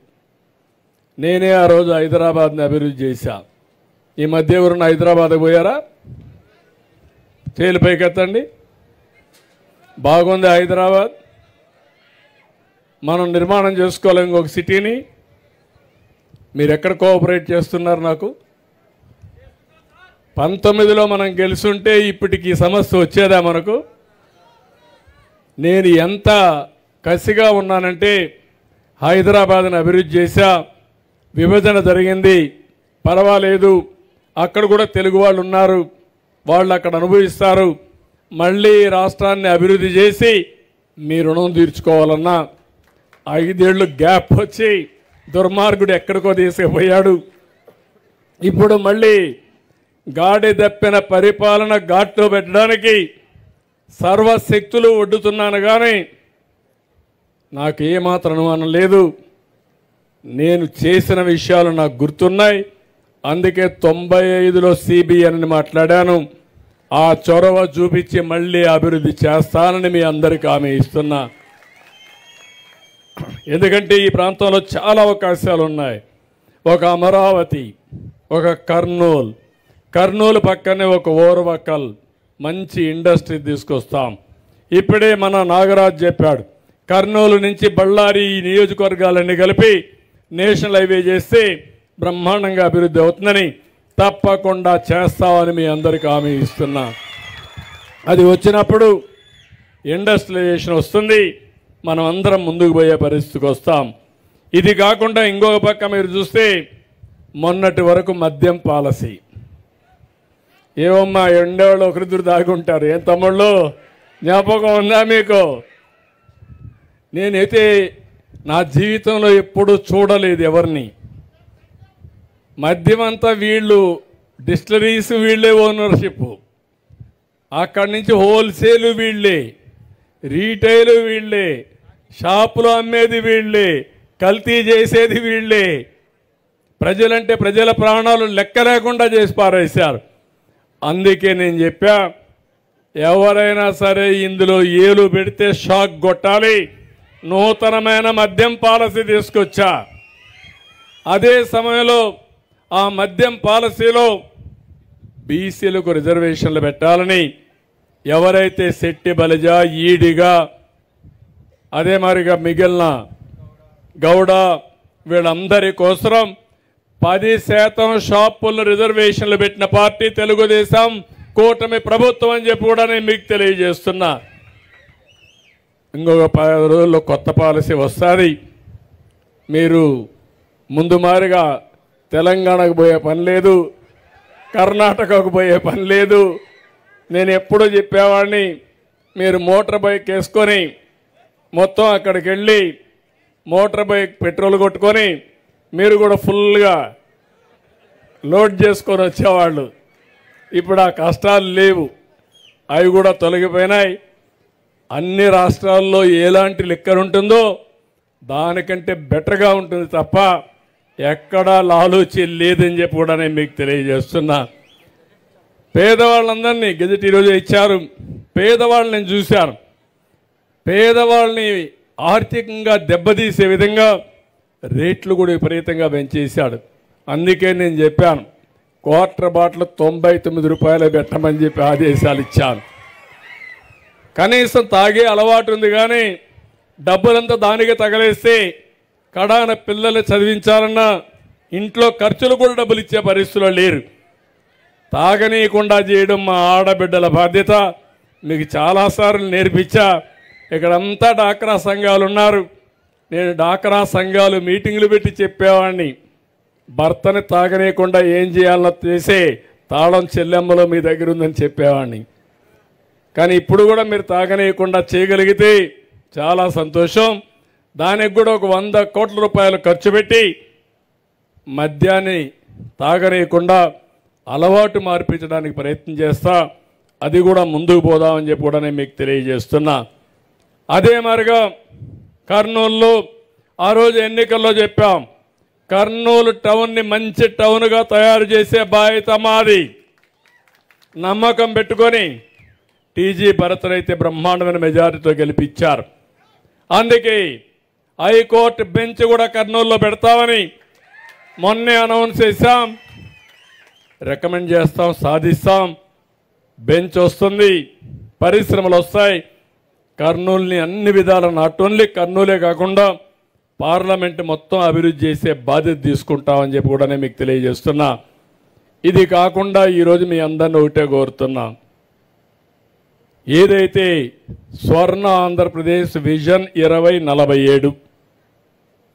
నేనే ఆ రోజు హైదరాబాద్ని అభివృద్ధి చేశా. ఈ మధ్య ఎవరున్న హైదరాబాద్ పోయారా? చేలిపైకెత్తండి. బాగుంది హైదరాబాద్. మనం నిర్మాణం చేసుకోవాలి ఇంకొక సిటీని. మీరు ఎక్కడ కోఆపరేట్ చేస్తున్నారు? నాకు 19లో మనం గెలుచుంటే ఇప్పటికి ఈ సమస్య వచ్చేదా మనకు? నేను ఎంత కసిగా ఉన్నానంటే హైదరాబాద్ని అభివృద్ధి చేశా. విభజన జరిగింది, పర్వాలేదు, అక్కడ కూడా తెలుగు వాళ్ళు ఉన్నారు, వాళ్ళు అక్కడ అనుభవిస్తారు. మళ్ళీ రాష్ట్రాన్ని అభివృద్ధి చేసి మీ రుణం తీర్చుకోవాలన్నా 5 ఏళ్ళు గ్యాప్ వచ్చి దుర్మార్గుడు ఎక్కడికో తీసుకుపోయాడు. ఇప్పుడు మళ్ళీ గాడి దప్పిన పరిపాలన ఘాట్లో పెట్టడానికి సర్వశక్తులు ఒడ్డుతున్నాను. కానీ నాకు ఏమాత్రం అనుమానం లేదు. నేను చేసిన విషయాలు నాకు గుర్తున్నాయి. అందుకే 95లో సిబిఎన్ మాట్లాడాను. ఆ చొరవ చూపించి మళ్ళీ అభివృద్ధి చేస్తానని మీ అందరికీ హామీ ఇస్తున్నా. ఎందుకంటే ఈ ప్రాంతంలో చాలా అవకాశాలు ఉన్నాయి. ఒక అమరావతి, ఒక కర్నూలు పక్కనే ఒక ఓర్వకల్, మంచి ఇండస్ట్రీ తీసుకొస్తాం. ఇప్పుడే మన నాగరాజ్ చెప్పాడు, కర్నూలు నుంచి బళ్ళారి ఈ నియోజకవర్గాలన్నీ కలిపి నేషనల్ హైవే చేస్తే బ్రహ్మాండంగా అభివృద్ధి అవుతుందని తప్పకుండా చేస్తామని మీ అందరికీ హామీ ఇస్తున్నా. అది వచ్చినప్పుడు ఇండస్ట్రియలైజేషన్ వస్తుంది, మనం అందరం ముందుకు పోయే పరిస్థితికి వస్తాం. ఇది కాకుండా ఇంకొక పక్క మీరు చూస్తే మొన్నటి వరకు మద్యం పాలసీ. ఏమమ్మా ఎండేవాళ్ళు ఒకరిద్దరు దాగుంటారు, ఏం తమ్ముళ్ళు జ్ఞాపకం ఉందా మీకు? నేనైతే నా జీవితంలో ఎప్పుడూ చూడలేదు ఎవరిని. మద్యం అంతా వీళ్ళు, డిస్టిలరీస్ వీళ్ళే ఓనర్షిప్, అక్కడి నుంచి హోల్సేల్ వీళ్ళే, రీటైల్ వీళ్ళే, షాపులో అమ్మేది వీళ్ళే, కల్తీ చేసేది వీళ్ళే. ప్రజలంటే ప్రజల ప్రాణాలు లెక్క లేకుండా చేసి పారేశారు. అందుకే నేను చెప్పా, ఎవరైనా సరే ఇందులో ఏలు పెడితే షాక్ కొట్టాలి. నూతనమైన మద్యం పాలసీ తీసుకొచ్చా. అదే సమయంలో ఆ మద్యం పాలసీలో బీసీలకు రిజర్వేషన్లు పెట్టాలని, ఎవరైతే శెట్టి బలిజ, ఈడిగా, అదే మరిగా మిగిలిన గౌడ వీళ్ళందరి కోసం 10% షాపుల్లో రిజర్వేషన్లు పెట్టిన పార్టీ తెలుగుదేశం కూటమి ప్రభుత్వం అని చెప్పి కూడా నేను మీకు తెలియజేస్తున్నా. ఇంకొక 10 రోజుల్లో కొత్త పాలసీ వస్తుంది. మీరు ముందు మారిగా తెలంగాణకు పోయే పని లేదు, కర్ణాటకకు పోయే పని లేదు. నేను ఎప్పుడూ చెప్పేవాడిని, మీరు మోటార్ బైక్ వేసుకొని మొత్తం అక్కడికి వెళ్ళి మోటార్ బైక్ పెట్రోల్ కొట్టుకొని మీరు కూడా ఫుల్గా లోడ్ చేసుకొని వచ్చేవాళ్ళు. ఇప్పుడు ఆ కష్టాలు లేవు, అవి కూడా తొలగిపోయినాయి. అన్ని రాష్ట్రాల్లో ఎలాంటి లిక్కర్ ఉంటుందో దానికంటే బెటర్గా ఉంటుంది తప్ప ఎక్కడా లాలూచి లేదని చెప్పి కూడా నేను మీకు తెలియజేస్తున్నా. పేదవాళ్ళందరినీ గెజెట్ ఈరోజు ఇచ్చారు. పేదవాళ్ళని నేను చూశాను. పేదవాళ్ళని ఆర్థికంగా దెబ్బతీసే విధంగా రేట్లు కూడా విపరీతంగా పెంచేశాడు. అందుకే నేను చెప్పాను, క్వార్టర్ బాటిల్ 99 రూపాయలు పెట్టమని చెప్పి ఆదేశాలు ఇచ్చాను. కనీసం తాగే అలవాటు ఉంది, కానీ డబ్బులంతా దానికి తగలేస్తే కడాన పిల్లల్ని చదివించాలన్నా ఇంట్లో ఖర్చులు కూడా డబ్బులు ఇచ్చే పరిస్థితుల్లో లేరు. తాగనీయకుండా చేయడం మా ఆడబిడ్డల బాధ్యత. మీకు చాలాసార్లు నేర్పించా. ఇక్కడంతా డాక్రా సంఘాలు ఉన్నారు. నేను డాక్రా సంఘాలు మీటింగులు పెట్టి చెప్పేవాడిని, భర్తని తాగనీయకుండా ఏం చేయాలో చేసే తాళం చెల్లెమ్మలో మీ దగ్గర ఉందని చెప్పేవాడిని. కానీ ఇప్పుడు కూడా మీరు తాగనీయకుండా చేయగలిగితే చాలా సంతోషం. దానికి కూడా ఒక 100 కోట్ల రూపాయలు ఖర్చు పెట్టి మద్యాన్ని తాగనీయకుండా అలవాటు మార్పించడానికి ప్రయత్నం చేస్తా. అది కూడా ముందుకు పోదామని చెప్పి కూడా నేను మీకు తెలియజేస్తున్నా. అదే మరిగా కర్నూలులో ఆ రోజు ఎన్నికల్లో చెప్పాం, కర్నూలు టౌన్ని మంచి టౌన్గా తయారు చేసే బాధ్యత మాది. నమ్మకం పెట్టుకొని టీజీ భరత్ అయితే బ్రహ్మాండమైన మెజారిటీతో గెలిపించారు. అందుకే హైకోర్టు బెంచ్ కూడా కర్నూలులో పెడతామని మొన్నే అనౌన్స్ చేశాం. రికమెండ్ చేస్తాం, సాధిస్తాం. బెంచ్ వస్తుంది, పరిశ్రమలు వస్తాయి. కర్నూలుని అన్ని విధాల నాట్ ఓన్లీ కర్నూలే కాకుండా పార్లమెంట్ మొత్తం అభివృద్ధి చేసే బాధ్యత తీసుకుంటామని చెప్పి కూడా నేను మీకు తెలియజేస్తున్నా. ఇది కాకుండా ఈరోజు మీ అందరిని ఒకటే కోరుతున్నా, ఏదైతే స్వర్ణ ఆంధ్రప్రదేశ్ విజన్ 2047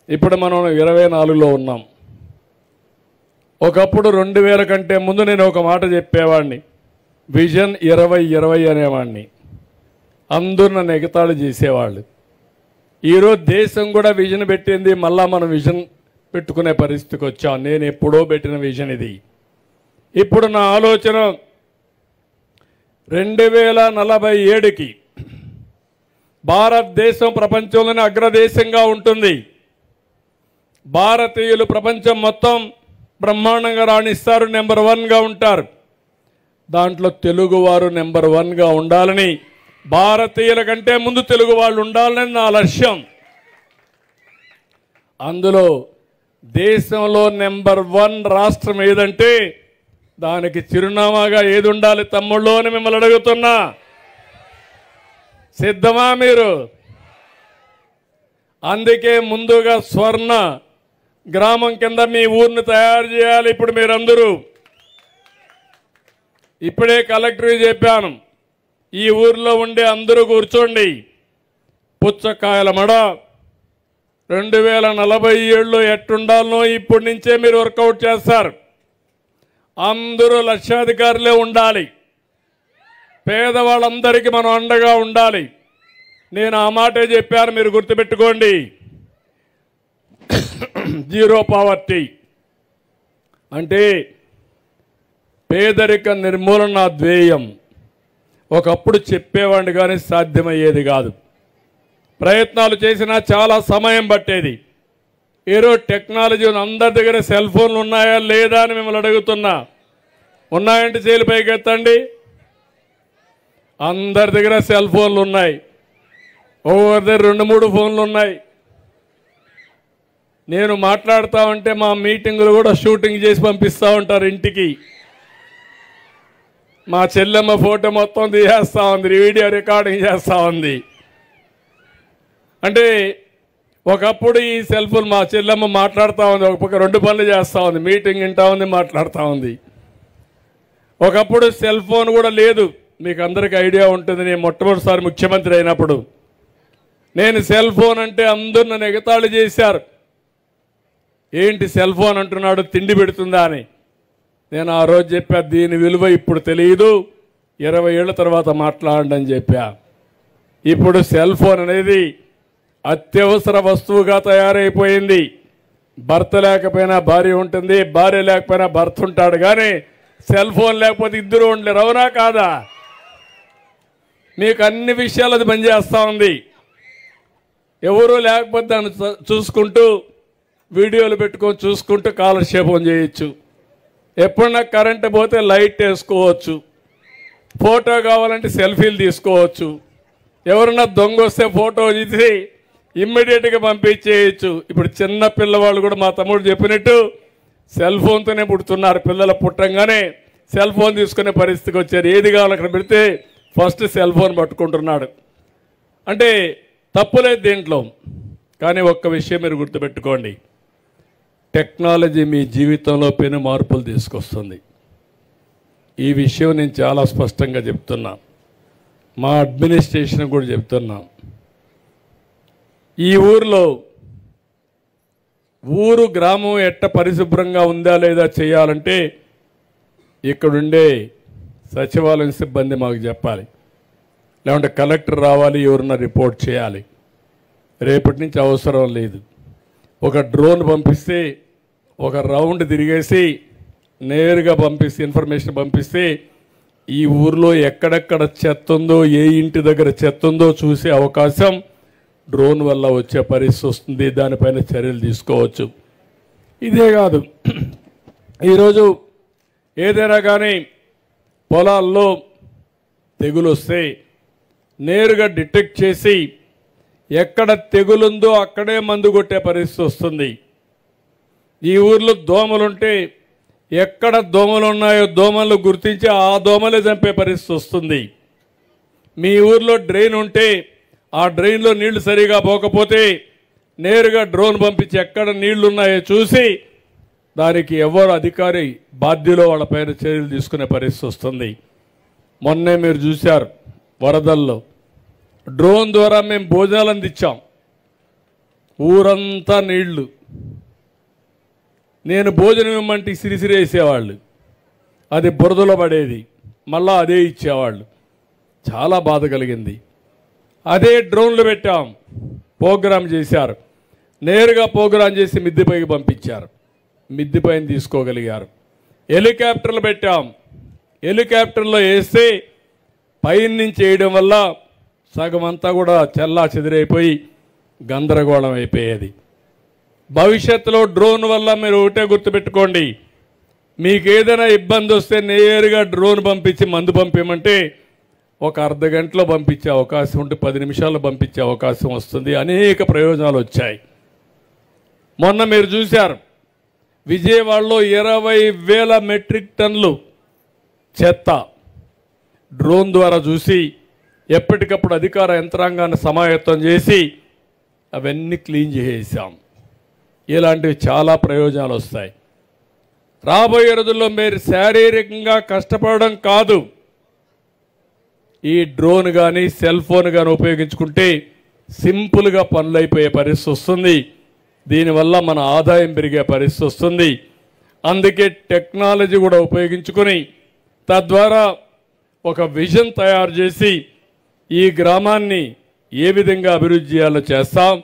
ఇప్పుడు మనం 24లో ఉన్నాం. ఒకప్పుడు 2000 కంటే ముందు నేను ఒక మాట చెప్పేవాడిని, విజన్ 2020 అనేవాడిని. అందరూ నన్ను ఎగతాళి చేసేవాళ్ళు. ఈరోజు దేశం కూడా విజన్ పెట్టింది, మళ్ళా మనం విజన్ పెట్టుకునే పరిస్థితికి వచ్చాం. నేను ఎప్పుడో పెట్టిన విజన్ ఇది. ఇప్పుడు నా ఆలోచన 2047కి భారతదేశం ప్రపంచంలోనే అగ్రదేశంగా ఉంటుంది. భారతీయులు ప్రపంచం మొత్తం బ్రహ్మాండంగా రాణిస్తారు, నెంబర్ 1గా ఉంటారు. దాంట్లో తెలుగువారు నెంబర్ 1గా ఉండాలని, భారతీయుల కంటే ముందు తెలుగు వాళ్ళు ఉండాలని నా లక్ష్యం. అందులో దేశంలో నెంబర్ 1 రాష్ట్రం ఏదంటే దానికి చిరునామాగా ఏది ఉండాలి తమ్ముళ్ళు అని మిమ్మల్ని అడుగుతున్నా. సిద్ధమా మీరు? అందుకే ముందుగా స్వర్ణ గ్రామం కింద మీ ఊరిని తయారు చేయాలి. ఇప్పుడు మీరందరూ, ఇప్పుడే కలెక్టర్కి చెప్పాను, ఈ ఊరిలో ఉండే అందరూ కూర్చోండి. పుచ్చకాయల మడ 2047లో ఎట్టుండాలనో ఇప్పటి నుంచే మీరు వర్కౌట్ చేస్తారు. అందరూ లక్షాధికారులే ఉండాలి. పేదవాళ్ళందరికీ మనం అండగా ఉండాలి. నేను ఆ మాటే చెప్పాను, మీరు గుర్తుపెట్టుకోండి. జీరో పావర్టీ అంటే పేదరిక నిర్మూలన ధ్యేయం. ఒకప్పుడు చెప్పేవాడిని కానీ సాధ్యమయ్యేది కాదు. ప్రయత్నాలు చేసినా చాలా సమయం పట్టేది. ఈరోజు టెక్నాలజీ అందరి దగ్గర సెల్ ఫోన్లు ఉన్నాయా లేదా అని మిమ్మల్ని అడుగుతున్నా. ఉన్నాయంటే చేలు పైకి ఎత్తండి. అందరి దగ్గర సెల్ ఫోన్లు ఉన్నాయి. ఒక్కొక్కరి దగ్గర 2-3 ఫోన్లు ఉన్నాయి. నేను మాట్లాడుతూ ఉంటే మా మీటింగులు కూడా షూటింగ్ చేసి పంపిస్తూ ఉంటారు ఇంటికి. మా చెల్లెమ్మ ఫోటో మొత్తం తీసేస్తూ ఉంది, వీడియో రికార్డింగ్ చేస్తూ ఉంది. అంటే ఒకప్పుడు ఈ సెల్ ఫోన్ మా చెల్లెమ్మ మాట్లాడుతూ ఉంది, ఒక పక్క 2 పనులు చేస్తూ ఉంది, మీటింగ్ వింటా ఉంది, మాట్లాడుతూ ఉంది. ఒకప్పుడు సెల్ ఫోన్ కూడా లేదు. మీకు అందరికీ ఐడియా ఉంటుంది. నేను మొట్టమొదటిసారి ముఖ్యమంత్రి అయినప్పుడు నేను సెల్ ఫోన్ అంటే అందరూ నన్ను ఎగతాళి చేశారు. ఏంటి సెల్ ఫోన్ అంటున్నాడు, తిండి పెడుతుందా అని. నేను ఆ రోజు చెప్పా, దీని విలువ ఇప్పుడు తెలియదు, 20 ఏళ్ల తర్వాత మాట్లాడండి అని చెప్పా. ఇప్పుడు సెల్ ఫోన్ అనేది అత్యవసర వస్తువుగా తయారైపోయింది. భర్త లేకపోయినా భార్య ఉంటుంది, భార్య లేకపోయినా భర్త ఉంటాడు, కానీ సెల్ ఫోన్ లేకపోతే ఇద్దరు ఉండలేరు. అవునా కాదా? మీకు అన్ని విషయాలు అది పనిచేస్తూ ఉంది. ఎవరూ లేకపోతే దాన్ని చూసుకుంటూ వీడియోలు పెట్టుకొని చూసుకుంటూ కాలక్షేపం చేయొచ్చు. ఎప్పుడన్నా కరెంటు పోతే లైట్ వేసుకోవచ్చు. ఫోటో కావాలంటే సెల్ఫీలు తీసుకోవచ్చు. ఎవరన్నా దొంగ వస్తే ఫోటో తీసి ఇమ్మీడియట్గా పంపించేయచ్చు. ఇప్పుడు చిన్న పిల్లవాళ్ళు కూడా మా తమ్ముడు చెప్పినట్టు సెల్ ఫోన్తోనే పుడుతున్నారు. పిల్లలు పుట్టంగానే సెల్ ఫోన్ తీసుకునే పరిస్థితికి వచ్చారు. ఏది కావాలి అక్కడ పెడితే ఫస్ట్ సెల్ ఫోన్ పట్టుకుంటున్నాడు. అంటే తప్పులేదు దీంట్లో. కానీ ఒక్క విషయం మీరు గుర్తుపెట్టుకోండి, టెక్నాలజీ మీ జీవితంలో పెను మార్పులు తీసుకొస్తుంది. ఈ విషయం నేను చాలా స్పష్టంగా చెప్తున్నా, మా అడ్మినిస్ట్రేషన్ కూడా చెప్తున్నా. ఈ ఊరిలో ఊరు గ్రామం ఎట్ట పరిశుభ్రంగా ఉందా లేదా చేయాలంటే ఇక్కడుండే సచివాలయం సిబ్బంది మాకు చెప్పాలి, లేకుంటే కలెక్టర్ రావాలి, ఎవరన్నా రిపోర్ట్ చేయాలి. రేపటి నుంచి అవసరం లేదు. ఒక డ్రోన్ పంపిస్తే ఒక రౌండ్ తిరిగేసి నేరుగా పంపిస్తే ఇన్ఫర్మేషన్ పంపిస్తే ఈ ఊర్లో ఎక్కడెక్కడ చెత్త ఉందో, ఏ ఇంటి దగ్గర చెత్త ఉందో చూసే అవకాశం డ్రోన్ వల్ల వచ్చే పరిస్థితి వస్తుంది. దానిపైన చర్యలు తీసుకోవచ్చు. ఇదే కాదు, ఈరోజు ఏదైనా కానీ పొలాల్లో తెగులు వస్తే నేరుగా డిటెక్ట్ చేసి ఎక్కడ తెగులుందో అక్కడే మందు కొట్టే పరిస్థితి వస్తుంది. ఈ ఊర్లో దోమలుంటే ఎక్కడ దోమలు ఉన్నాయో దోమలు గుర్తించి ఆ దోమలే చంపే పరిస్థితి వస్తుంది. మీ ఊర్లో డ్రైన్ ఉంటే ఆ డ్రైన్లో నీళ్లు సరిగా పోకపోతే నేరుగా డ్రోన్ పంపించి ఎక్కడ నీళ్లు ఉన్నాయో చూసి దానికి ఎవరు అధికారి బాధ్యులో వాళ్ళపైన చర్యలు తీసుకునే పరిస్థితి వస్తుంది. మొన్నే మీరు చూశారు వరదల్లో డ్రోన్ ద్వారా మేము భోజనాలు అందించాం. ఊరంతా నీళ్లు. నేను భోజనం ఇవ్వమంటే సిరిసిరి వేసేవాళ్ళు, అది బురదలో పడేది, మళ్ళా అదే ఇచ్చేవాళ్ళు. చాలా బాధ కలిగింది. అదే డ్రోన్లు పెట్టాం, ప్రోగ్రాం చేశారు, నేరుగా ప్రోగ్రాం చేసి మిద్దెపైకి పంపించారు, మిద్దెపైన తీసుకోగలిగారు. హెలికాప్టర్లు పెట్టాం, హెలికాప్టర్లో వేస్తే పైన నుంచి వేయడం వల్ల సగం అంతా కూడా చెల్లా చెదిరైపోయి గందరగోళం అయిపోయేది. భవిష్యత్తులో డ్రోన్ వల్ల మీరు ఒకటే గుర్తుపెట్టుకోండి, మీకు ఏదైనా ఇబ్బంది వస్తే నేరుగా డ్రోన్ పంపించి మందు పంపించమంటే ఒక అర్ధ గంటలో పంపించే అవకాశం ఉంటే 10 నిమిషాల్లో పంపించే అవకాశం వస్తుంది. అనేక ప్రయోజనాలు వచ్చాయి. మొన్న మీరు చూశారు విజయవాడలో 20,000 మెట్రిక్ టన్నులు చెత్త డ్రోన్ ద్వారా చూసి ఎప్పటికప్పుడు అధికార యంత్రాంగాన్ని సమాయత్తం చేసి అవన్నీ క్లీన్ చేసేసాం. ఇలాంటివి చాలా ప్రయోజనాలు వస్తాయి. రాబోయే రోజుల్లో మీరు శారీరకంగా కష్టపడడం కాదు, ఈ డ్రోన్ కానీ సెల్ ఫోన్ కానీ ఉపయోగించుకుంటే సింపుల్గా పనులు అయిపోయే పరిస్థితి వస్తుంది. దీనివల్ల మన ఆదాయం పెరిగే పరిస్థితి వస్తుంది. అందుకే టెక్నాలజీ కూడా ఉపయోగించుకొని తద్వారా ఒక విజన్ తయారు చేసి ఈ గ్రామాన్ని ఏ విధంగా అభివృద్ధి చేయాలో చేస్తాం.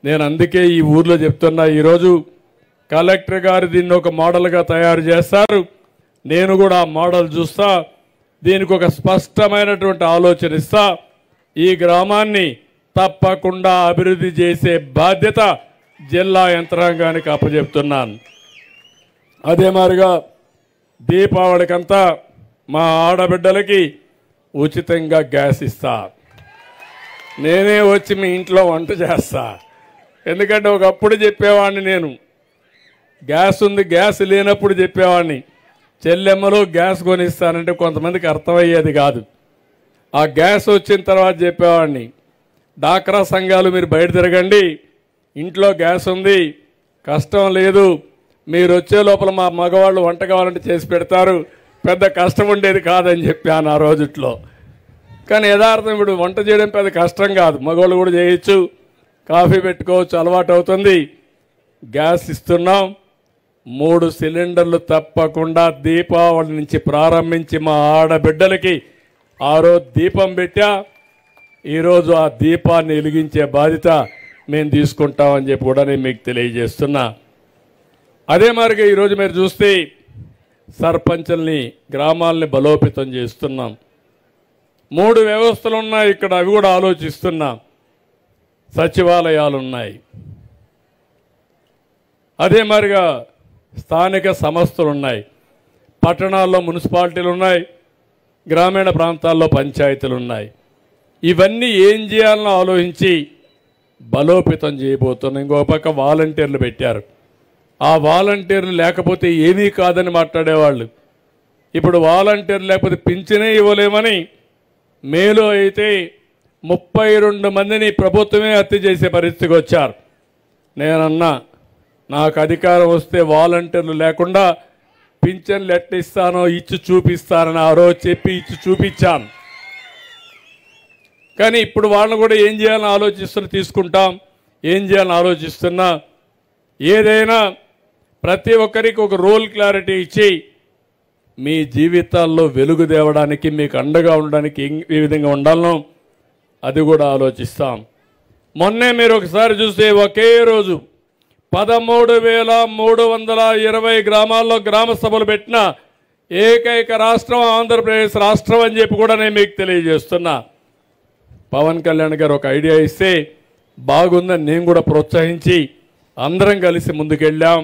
నేను అందుకే ఈ ఊర్లో చెప్తున్నా, ఈరోజు కలెక్టర్ గారు దీన్ని ఒక మోడల్గా తయారు చేస్తారు. నేను కూడా ఆ మోడల్ చూస్తా, దీనికి ఒక స్పష్టమైనటువంటి ఆలోచన ఇస్తా. ఈ గ్రామాన్ని తప్పకుండా అభివృద్ధి చేసే బాధ్యత జిల్లా యంత్రాంగానికి అప్పచెప్తున్నాను. అదే మాదిరిగా దీపావళికంతా మా ఆడబిడ్డలకి ఉచితంగా గ్యాస్ ఇస్తా. నేనే వచ్చి మీ ఇంట్లో వంట చేస్తా. ఎందుకంటే ఒకప్పుడు చెప్పేవాడిని, నేను గ్యాస్ ఉంది, గ్యాస్ లేనప్పుడు చెప్పేవాడిని చెల్లెమ్మలో గ్యాస్ కొనిస్తానంటే కొంతమందికి అర్థమయ్యేది కాదు. ఆ గ్యాస్ వచ్చిన తర్వాత చెప్పేవాడిని, డాక్రా సంఘాలు మీరు బయట తిరగండి, ఇంట్లో గ్యాస్ ఉంది, కష్టం లేదు, మీరు వచ్చే లోపల మా మగవాళ్ళు వంట కావాలంటే చేసి పెడతారు, పెద్ద కష్టం ఉండేది కాదని చెప్పాను ఆ రోజుట్లో. కానీ యథార్థం ఇప్పుడు వంట చేయడం పెద్ద కష్టం కాదు, మగవాళ్ళు కూడా చేయొచ్చు, కాఫీ పెట్టుకోవచ్చు, అలవాటు అవుతుంది. గ్యాస్ ఇస్తున్నాం. 3 సిలిండర్లు తప్పకుండా దీపావళి నుంచి ప్రారంభించి మా ఆడబిడ్డలకి ఆ రోజు దీపం పెట్టా. ఈరోజు ఆ దీపాన్ని వెలిగించే బాధ్యత మేము తీసుకుంటామని చెప్పి కూడా నేను మీకు తెలియజేస్తున్నా. అదే మాదిరిగా ఈరోజు మీరు చూస్తే సర్పంచుల్ని, గ్రామాలని బలోపేతం చేస్తున్నాం. 3 వ్యవస్థలు ఉన్నాయి ఇక్కడ, అవి కూడా ఆలోచిస్తున్నాం. సచివాలయాలు ఉన్నాయి, అదే మాదిరిగా స్థానిక సంస్థలు ఉన్నాయి, పట్టణాల్లో మున్సిపాలిటీలు ఉన్నాయి, గ్రామీణ ప్రాంతాల్లో పంచాయతీలు ఉన్నాయి. ఇవన్నీ ఏం చేయాలని ఆలోచించి బలోపేతం చేయబోతున్నాం. ఇంకో పక్క వాలంటీర్లు పెట్టారు. ఆ వాలంటీర్లు లేకపోతే ఏమీ కాదని మాట్లాడేవాళ్ళు. ఇప్పుడు వాలంటీర్లు లేకపోతే పింఛనే ఇవ్వలేమని మేలో అయితే 32 మందిని ప్రభుత్వమే హత్య చేసే పరిస్థితికి వచ్చారు. నేనన్నా, నాకు అధికారం వస్తే వాలంటీర్లు లేకుండా పింఛన్లు ఎట్టిస్తానో ఇచ్చి చూపిస్తానని ఆ రోజు చెప్పి ఇచ్చి చూపించాను. కానీ ఇప్పుడు వాళ్ళని కూడా ఏం చేయాలని తీసుకుంటాం, ఏం చేయాలని ఆలోచిస్తున్నా. ఏదైనా ప్రతి ఒక్కరికి ఒక రోల్ క్లారిటీ ఇచ్చి మీ జీవితాల్లో వెలుగు తేవడానికి మీకు అండగా ఉండడానికి ఏ విధంగా ఉండాలనో అది కూడా ఆలోచిస్తాం. మొన్నే మీరు ఒకసారి చూస్తే ఒకే రోజు 13,320 గ్రామాల్లో గ్రామ సభలు పెట్టిన ఏకైక రాష్ట్రం ఆంధ్రప్రదేశ్ రాష్ట్రం అని చెప్పి కూడా నేను మీకు తెలియజేస్తున్నా. పవన్ కళ్యాణ్ గారు ఒక ఐడియా ఇస్తే బాగుందని నేను కూడా ప్రోత్సహించి అందరం కలిసి ముందుకెళ్ళాం.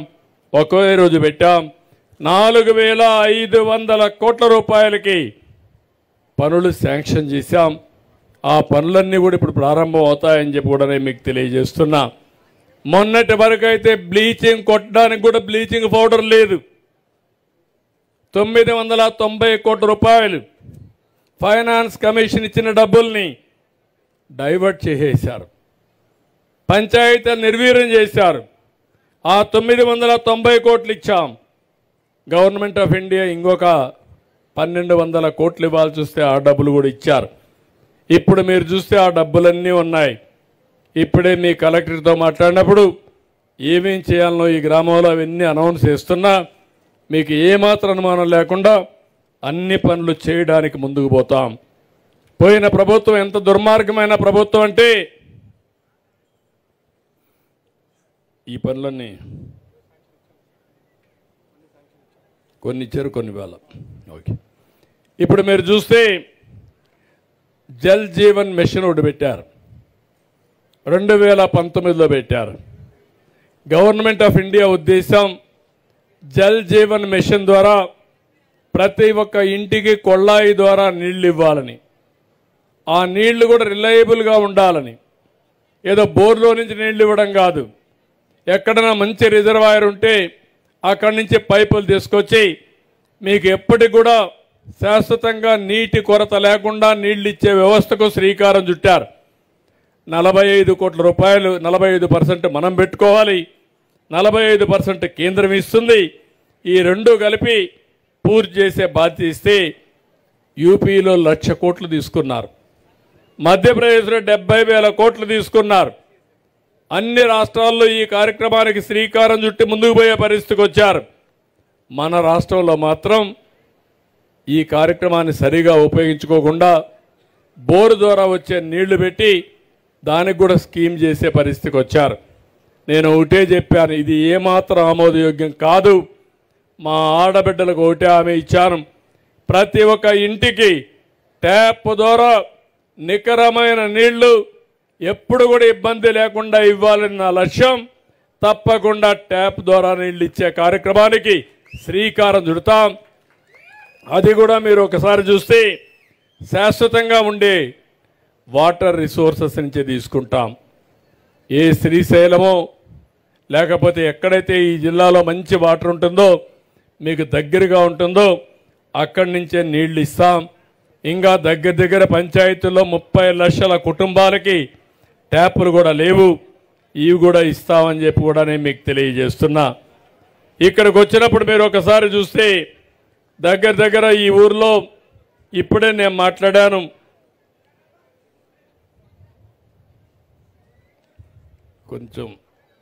ఒకే రోజు పెట్టాం. 4,500 కోట్ల రూపాయలకి పనులు శాంక్షన్ చేశాం. ఆ పనులన్నీ కూడా ఇప్పుడు ప్రారంభం అవుతాయని చెప్పి కూడా నేను మీకు తెలియజేస్తున్నా. మొన్నటి వరకు అయితే బ్లీచింగ్ కొట్టడానికి కూడా బ్లీచింగ్ పౌడర్ లేదు. 990 కోట్ల రూపాయలు ఫైనాన్స్ కమిషన్ ఇచ్చిన డబ్బుల్ని డైవర్ట్ చేసేశారు. పంచాయతీలు నిర్వీర్యం చేశారు. ఆ 990 కోట్లు ఇచ్చాం. గవర్నమెంట్ ఆఫ్ ఇండియా ఇంకొక 1,200 కోట్లు ఇవ్వాలి చూస్తే ఆ డబ్బులు కూడా ఇచ్చారు. ఇప్పుడు మీరు చూస్తే ఆ డబ్బులన్నీ ఉన్నాయి. ఇప్పుడే మీ కలెక్టర్తో మాట్లాడినప్పుడు ఏమేం చేయాలనో ఈ గ్రామంలో అవన్నీ అనౌన్స్ చేస్తున్నా. మీకు ఏమాత్రం అనుమానం లేకుండా అన్ని పనులు చేయడానికి ముందుకు పోతాం. పోయిన ప్రభుత్వం ఎంత దుర్మార్గమైన ప్రభుత్వం అంటే ఈ పనులన్నీ కొన్ని ఇచ్చారు, కొన్ని వేల. ఓకే, ఇప్పుడు మీరు చూస్తే జల్ జీవన్ మిషన్ ఒకటి పెట్టారు. 2019లో పెట్టారు. గవర్నమెంట్ ఆఫ్ ఇండియా ఉద్దేశం జల్ జీవన్ మిషన్ ద్వారా ప్రతి ఒక్క ఇంటికి కొళాయి ద్వారా నీళ్లు ఇవ్వాలని, ఆ నీళ్లు కూడా రిలయబుల్గా ఉండాలని. ఏదో బోర్లో నుంచి నీళ్లు ఇవ్వడం కాదు. ఎక్కడైనా మంచి రిజర్వాయర్ ఉంటే అక్కడి నుంచి పైపులు తీసుకొచ్చి మీకు ఎప్పటికి కూడా శాశ్వతంగా నీటి కొరత లేకుండా నీళ్లు ఇచ్చే వ్యవస్థకు శ్రీకారం చుట్టారు. 45 కోట్ల రూపాయలు, 45% మనం పెట్టుకోవాలి, 45% కేంద్రం ఇస్తుంది. ఈ రెండు కలిపి పూర్తి చేసే బాధ్యత ఇస్తే యూపీలో 1,00,000 కోట్లు తీసుకున్నారు. మధ్యప్రదేశ్లో 70,000 కోట్లు తీసుకున్నారు. అన్ని రాష్ట్రాల్లో ఈ కార్యక్రమానికి శ్రీకారం చుట్టి ముందుకు పోయే పరిస్థితికి వచ్చారు. మన రాష్ట్రంలో మాత్రం ఈ కార్యక్రమాన్ని సరిగా ఉపయోగించుకోకుండా బోరు ద్వారా వచ్చే నీళ్లు పెట్టి దానికి కూడా స్కీమ్ చేసే పరిస్థితికి వచ్చారు. నేను ఒకటే చెప్పాను, ఇది ఏమాత్రం ఆమోదయోగ్యం కాదు. మా ఆడబిడ్డలకు ఒకటే హామీ ఇచ్చాను, ప్రతి ఒక్క ఇంటికి ట్యాప్ ద్వారా నికరమైన నీళ్లు ఎప్పుడు కూడా ఇబ్బంది లేకుండా ఇవ్వాలని నా లక్ష్యం. తప్పకుండా ట్యాప్ ద్వారా నీళ్ళు ఇచ్చే కార్యక్రమానికి శ్రీకారం చుడతాం. అది కూడా మీరు ఒకసారి చూస్తే శాశ్వతంగా ఉండే వాటర్ రిసోర్సెస్ నుంచి తీసుకుంటాం. ఏ శ్రీశైలమో లేకపోతే ఎక్కడైతే ఈ జిల్లాలో మంచి వాటర్ ఉంటుందో, మీకు దగ్గరగా ఉంటుందో అక్కడి నుంచే నీళ్లు ఇస్తాం. ఇంకా దగ్గర పంచాయతీల్లో 30 లక్షల కుటుంబాలకి ట్యాపులు కూడా లేవు. ఇవి కూడా ఇస్తామని చెప్పి కూడా నేను మీకు తెలియజేస్తున్నా. ఇక్కడికి వచ్చినప్పుడు మీరు ఒకసారి చూస్తే దగ్గర ఈ ఊర్లో ఇప్పుడే నేను మాట్లాడాను, కొంచెం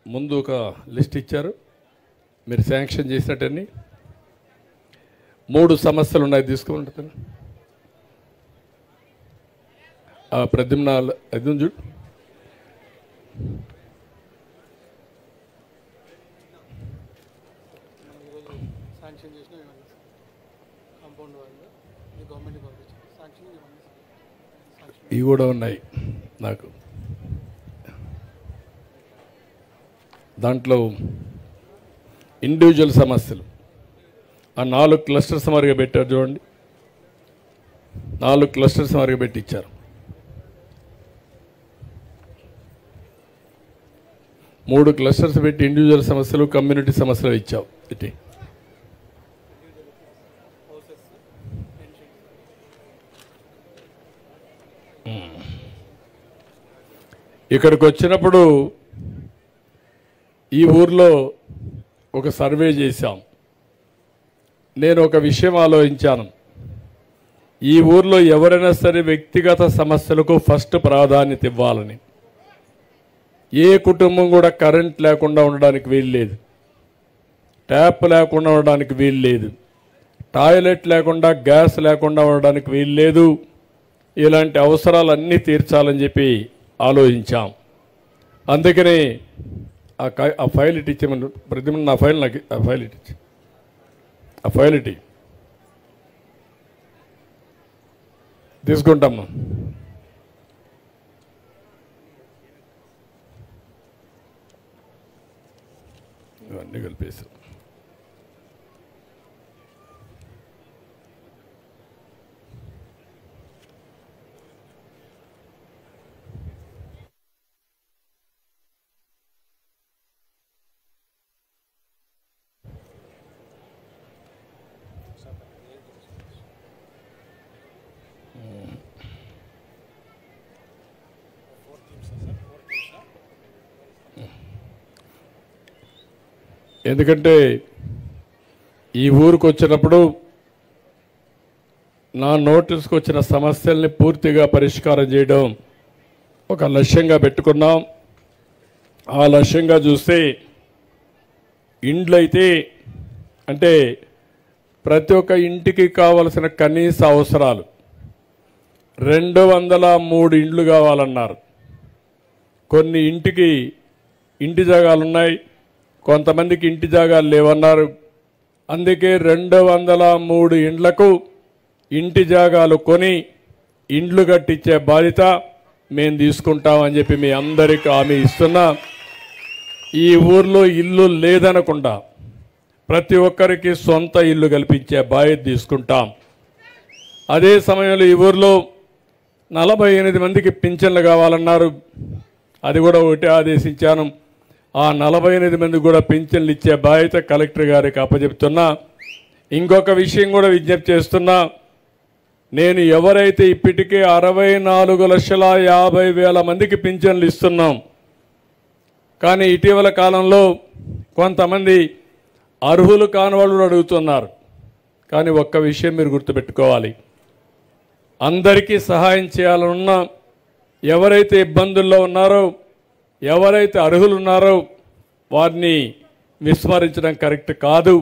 ముందు ఒక లిస్ట్ ఇచ్చారు మీరు శాంక్షన్ చేసినట్టని. 3 సమస్యలు ఉన్నాయి, తీసుకుంటాను. ప్రద్యుమ్న అది చూడు, ఇవి కూడా ఉన్నాయి నాకు. దాంట్లో ఇండివిజువల్ సమస్యలు ఆ 4 క్లస్టర్స్ మారిగా పెట్టారు చూడండి. 4 క్లస్టర్స్ మారిగా పెట్టి ఇచ్చారు. 3 క్లస్టర్స్ పెట్టి ఇండివిజువల్ సమస్యలు, కమ్యూనిటీ సమస్యలు ఇచ్చావు. ఇటీ ఇక్కడికి వచ్చినప్పుడు ఈ ఊర్లో ఒక సర్వే చేశాం. నేను ఒక విషయం ఆలోచించాను, ఈ ఊర్లో ఎవరైనా సరే వ్యక్తిగత సమస్యలకు ఫస్ట్ ప్రాధాన్యత ఇవ్వాలని. ఏ కుటుంబం కూడా కరెంట్ లేకుండా ఉండడానికి వీలు లేదు, ట్యాప్ లేకుండా ఉండడానికి వీలు లేదు, టాయిలెట్ లేకుండా గ్యాస్ లేకుండా ఉండడానికి వీలు లేదు. ఇలాంటి అవసరాలన్నీ తీర్చాలని చెప్పి ఆలోచించాం. అందుకని ఆ ఫైల్ ఇటు ఇచ్చేమని ప్రతి నా ఫైల్ నాకు ఆ ఫైల్ ఇటు ఇచ్చి ఆ ఫైల్ ఇటు తీసుకుంటామ్మా. ఇవన్నీ కలిపేసాం. ఎందుకంటే ఈ ఊరికి వచ్చినప్పుడు నా నోటీస్కి వచ్చిన సమస్యల్ని పూర్తిగా పరిష్కారం చేయడం ఒక లక్ష్యంగా పెట్టుకున్నాం. ఆ లక్ష్యంగా చూస్తే ఇండ్లైతే అంటే ప్రతి ఒక్క ఇంటికి కావలసిన కనీస అవసరాలు 203 ఇండ్లు కావాలన్నారు. కొన్ని ఇంటికి ఇంటి జాగాలు ఉన్నాయి, కొంతమందికి ఇంటి జాగాలు లేవన్నారు. అందుకే 203 ఇండ్లకు ఇంటి జాగాలు కొని ఇండ్లు కట్టించే బాధ్యత మేము తీసుకుంటామని చెప్పి మీ అందరికీ హామీ ఇస్తున్నా. ఈ ఊర్లో ఇల్లు లేదనకుండా ప్రతి ఒక్కరికి సొంత ఇల్లు కల్పించే బాధ్యత తీసుకుంటాం. అదే సమయంలో ఈ ఊర్లో 48 మందికి పింఛన్లు కావాలన్నారు. అది కూడా ఒకటి ఆదేశించాను. ఆ 48 మందికి కూడా పింఛన్లు ఇచ్చే బాధ్యత కలెక్టర్ గారికి అప్పచెప్తున్నా. ఇంకొక విషయం కూడా విజ్ఞప్తి చేస్తున్నా. నేను ఎవరైతే ఇప్పటికే 64,50,000 మందికి పింఛన్లు ఇస్తున్నాం, కానీ ఇటీవల కాలంలో కొంతమంది అర్హులు కాని వాళ్ళు అడుగుతున్నారు. కానీ ఒక్క విషయం మీరు గుర్తుపెట్టుకోవాలి, అందరికీ సహాయం చేయాలనున్నా ఎవరైతే ఇబ్బందుల్లో ఉన్నారో, ఎవరైతే అర్హులు ఉన్నారో వారిని విస్మరించడం కరెక్ట్ కాదు.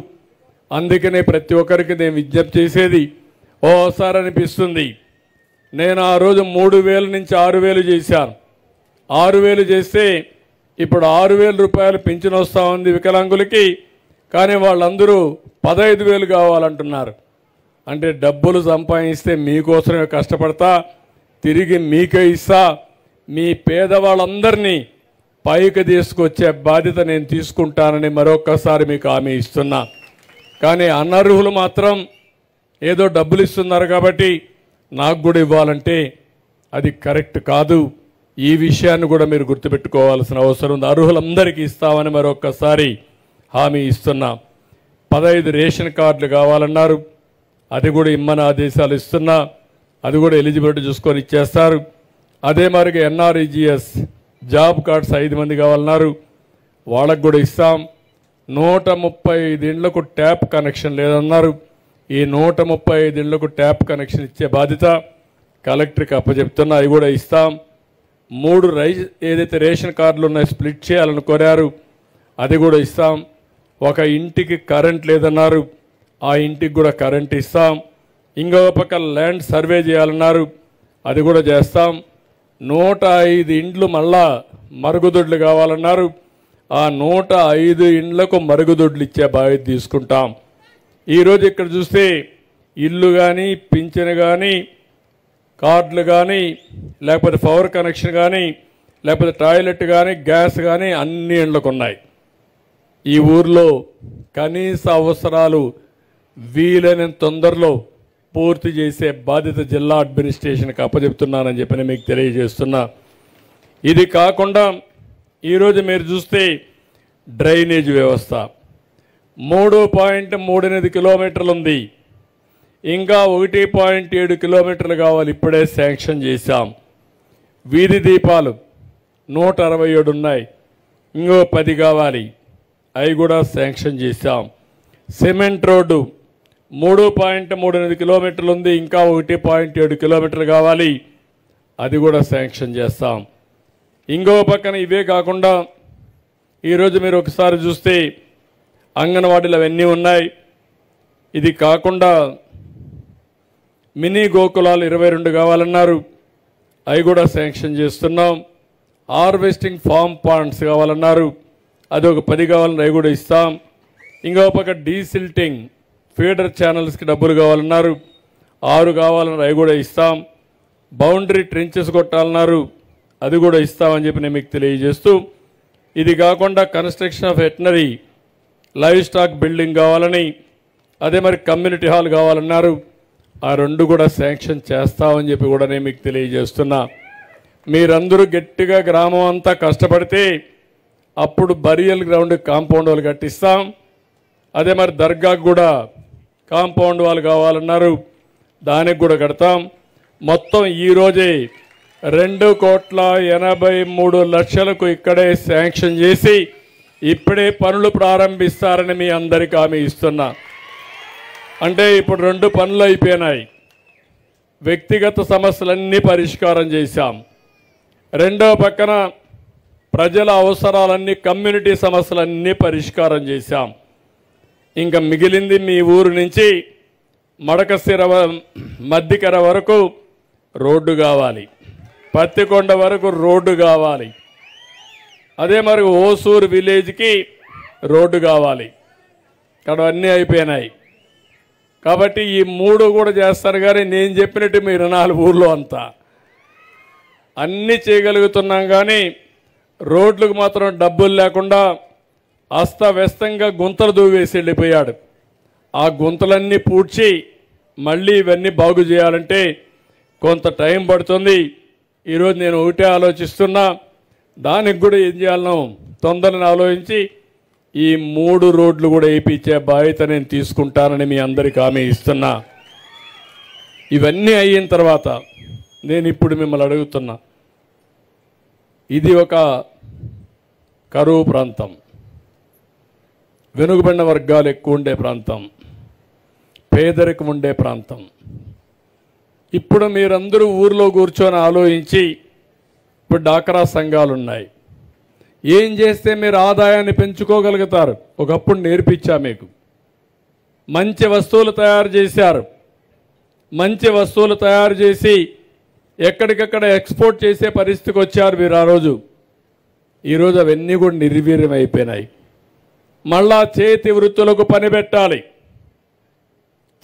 అందుకనే ప్రతి ఒక్కరికి నేను విజ్ఞప్తి చేసేది, ఓసారి అనిపిస్తుంది, నేను ఆ రోజు 3,000 నుంచి 6,000 చేశాను. 6,000 చేస్తే ఇప్పుడు 6,000 రూపాయలు పింఛన్ వస్తూ ఉంది వికలాంగులకి, కానీ వాళ్ళందరూ 15,000 కావాలంటున్నారు. అంటే డబ్బులు సంపాదిస్తే మీకోసమే కష్టపడతా, తిరిగి మీకే ఇస్తా, మీ పేదవాళ్ళందరినీ పైకి తీసుకొచ్చే బాధ్యత నేను తీసుకుంటానని మరొక్కసారి మీకు హామీ ఇస్తున్నా. కానీ అనర్హులు మాత్రం ఏదో డబ్బులు ఇస్తున్నారు కాబట్టి నాకు కూడా ఇవ్వాలంటే అది కరెక్ట్ కాదు. ఈ విషయాన్ని కూడా మీరు గుర్తుపెట్టుకోవాల్సిన అవసరం ఉంది. అర్హులందరికీ ఇస్తామని మరొక్కసారి హామీ ఇస్తున్నా. 15 రేషన్ కార్డులు కావాలన్నారు, అది కూడా ఇమ్మని ఆదేశాలు ఇస్తున్నా. అది కూడా ఎలిజిబిలిటీ చూసుకొని ఇచ్చేస్తారు. అదే మరిగా NREGS జాబ్ కార్డ్స్ 5 మంది కావాలన్నారు, వాళ్ళకు కూడా ఇస్తాం. 135 ఇండ్లకు ట్యాప్ కనెక్షన్ లేదన్నారు. ఈ 135 ఇండ్లకు ట్యాప్ కనెక్షన్ ఇచ్చే బాధ్యత కలెక్టర్కి అప్పచెప్తున్నా, అవి కూడా ఇస్తాం. 3 ఏదైతే రేషన్ కార్డులు ఉన్నాయో స్ప్లిట్ చేయాలని కోరారు, అది కూడా ఇస్తాం. ఒక ఇంటికి కరెంట్ లేదన్నారు, ఆ ఇంటికి కూడా కరెంట్ ఇస్తాం. ఇంకో పక్క ల్యాండ్ సర్వే చేయాలన్నారు, అది కూడా చేస్తాం. 105 ఇండ్లు మళ్ళా మరుగుదొడ్లు కావాలన్నారు, ఆ 105 ఇండ్లకు మరుగుదొడ్లు ఇచ్చే బాధ్యత తీసుకుంటాం. ఈరోజు ఇక్కడ చూస్తే ఇల్లు కానీ, పింఛను కానీ, కార్డులు కానీ, లేకపోతే పవర్ కనెక్షన్ కానీ, లేకపోతే టాయిలెట్ కానీ, గ్యాస్ కానీ అన్ని ఇండ్లకు ఉన్నాయి. ఈ ఊర్లో కనీస అవసరాలు వీలైనంత తొందరలో పూర్తి చేసే బాధ్యత జిల్లా అడ్మినిస్ట్రేషన్కి అప్పచెప్తున్నానని చెప్పి మీకు తెలియజేస్తున్నా. ఇది కాకుండా ఈరోజు మీరు చూస్తే డ్రైనేజ్ వ్యవస్థ 3.38 కిలోమీటర్లు ఉంది, ఇంకా 1.7 కిలోమీటర్లు కావాలి, ఇప్పుడే శాంక్షన్ చేశాం. వీధి దీపాలు 167 ఉన్నాయి, ఇంకో 10 కావాలి, అవి కూడా శాంక్షన్ చేశాం. సిమెంట్ రోడ్డు 3.38 కిలోమీటర్లు ఉంది, ఇంకా 1.7 కిలోమీటర్లు కావాలి, అది కూడా శాంక్షన్ చేస్తాం. ఇంకో పక్కన ఇవే కాకుండా ఈరోజు మీరు ఒకసారి చూస్తే అంగన్వాడీలు అవన్నీ ఉన్నాయి. ఇది కాకుండా మినీ గోకులాలు 22 కావాలన్నారు, అవి కూడా శాంక్షన్ చేస్తున్నాం. హార్వెస్టింగ్ ఫామ్ పాండ్స్ కావాలన్నారు, అది ఒక 10 కావాలని అవి కూడా ఇస్తాం. ఇంకో పక్క డీసిల్టింగ్ ఫీడర్ ఛానల్స్కి డబ్బులు కావాలన్నారు, 6 కావాలని అవి కూడా ఇస్తాం. బౌండరీ ట్రెంచెస్ కొట్టాలన్నారు, అది కూడా ఇస్తామని చెప్పి నేను మీకు తెలియజేస్తూ, ఇది కాకుండా construction of veterinary live stock building కావాలని, అదే మరి కమ్యూనిటీ హాల్ కావాలన్నారు, ఆ 2 కూడా శాంక్షన్ చేస్తామని చెప్పి కూడా నేను మీకు తెలియజేస్తున్నా. మీరందరూ గట్టిగా గ్రామం అంతా కష్టపడితే అప్పుడు బరియల్ గ్రౌండ్ కాంపౌండ్ వాళ్ళు కట్టిస్తాం. అదే మరి దర్గాకు కూడా కాంపౌండ్ వాళ్ళు కావాలన్నారు, దానికి కూడా కడతాం. మొత్తం ఈరోజే 2,83,00,000 ఇక్కడే శాంక్షన్ చేసి ఇప్పుడే పనులు ప్రారంభిస్తారని మీ అందరికీ హామీ ఇస్తున్నా. అంటే ఇప్పుడు 2 పనులు అయిపోయినాయి. వ్యక్తిగత సమస్యలన్నీ పరిష్కారం చేశాం. రెండో పక్కన ప్రజల అవసరాలన్నీ, కమ్యూనిటీ సమస్యలన్నీ పరిష్కారం చేశాం. ఇంకా మిగిలింది మీ ఊరు నుంచి మడకశిర మద్దికర వరకు రోడ్డు కావాలి, పత్తికొండ వరకు రోడ్డు కావాలి, అదే మరి ఓసూరు విలేజ్కి రోడ్డు కావాలి. ఇక్కడ అన్నీ అయిపోయినాయి. కాబట్టి ఈ 3 కూడా చేస్తారు. కానీ నేను చెప్పినట్టు మీరు 4 ఊర్లో అంతా అన్నీ చేయగలుగుతున్నాం. కానీ రోడ్లకు మాత్రం డబ్బులు లేకుండా అస్తవ్యస్తంగా గుంతలు దూవేసి వెళ్ళిపోయాడు. ఆ గుంతలన్నీ పూడ్చి మళ్ళీ ఇవన్నీ బాగు చేయాలంటే కొంత టైం పడుతుంది. ఈరోజు నేను ఒకటే ఆలోచిస్తున్నా, దానికి కూడా ఏం చేయాలనో తొందరని ఆలోచించి ఈ 3 రోడ్లు కూడా వేయించే బాధ్యత నేను తీసుకుంటానని మీ అందరికీ హామీ ఇస్తున్నా. ఇవన్నీ అయిన తర్వాత నేను ఇప్పుడు మిమ్మల్ని అడుగుతున్నా, ఇది ఒక కరువు ప్రాంతం, వెనుకబడిన వర్గాలు ఎక్కువ ఉండే ప్రాంతం, పేదరికం ఉండే ప్రాంతం. ఇప్పుడు మీరందరూ ఊర్లో కూర్చొని ఆలోచించి, ఇప్పుడు డాక్రా సంఘాలు ఉన్నాయి, ఏం చేస్తే మీరు ఆదాయాన్ని పెంచుకోగలుగుతారు. ఒకప్పుడు నేర్పించా మీకు. మంచి వస్తువులు తయారు చేశారు, మంచి వస్తువులు తయారు చేసి ఎక్కడికక్కడ ఎక్స్పోర్ట్ చేసే పరిస్థితికి వచ్చారు మీరు ఆ రోజు. ఈరోజు అవన్నీ కూడా నిర్వీర్యం అయిపోయినాయి. మళ్ళా చేతి వృత్తులకు పని పెట్టాలి.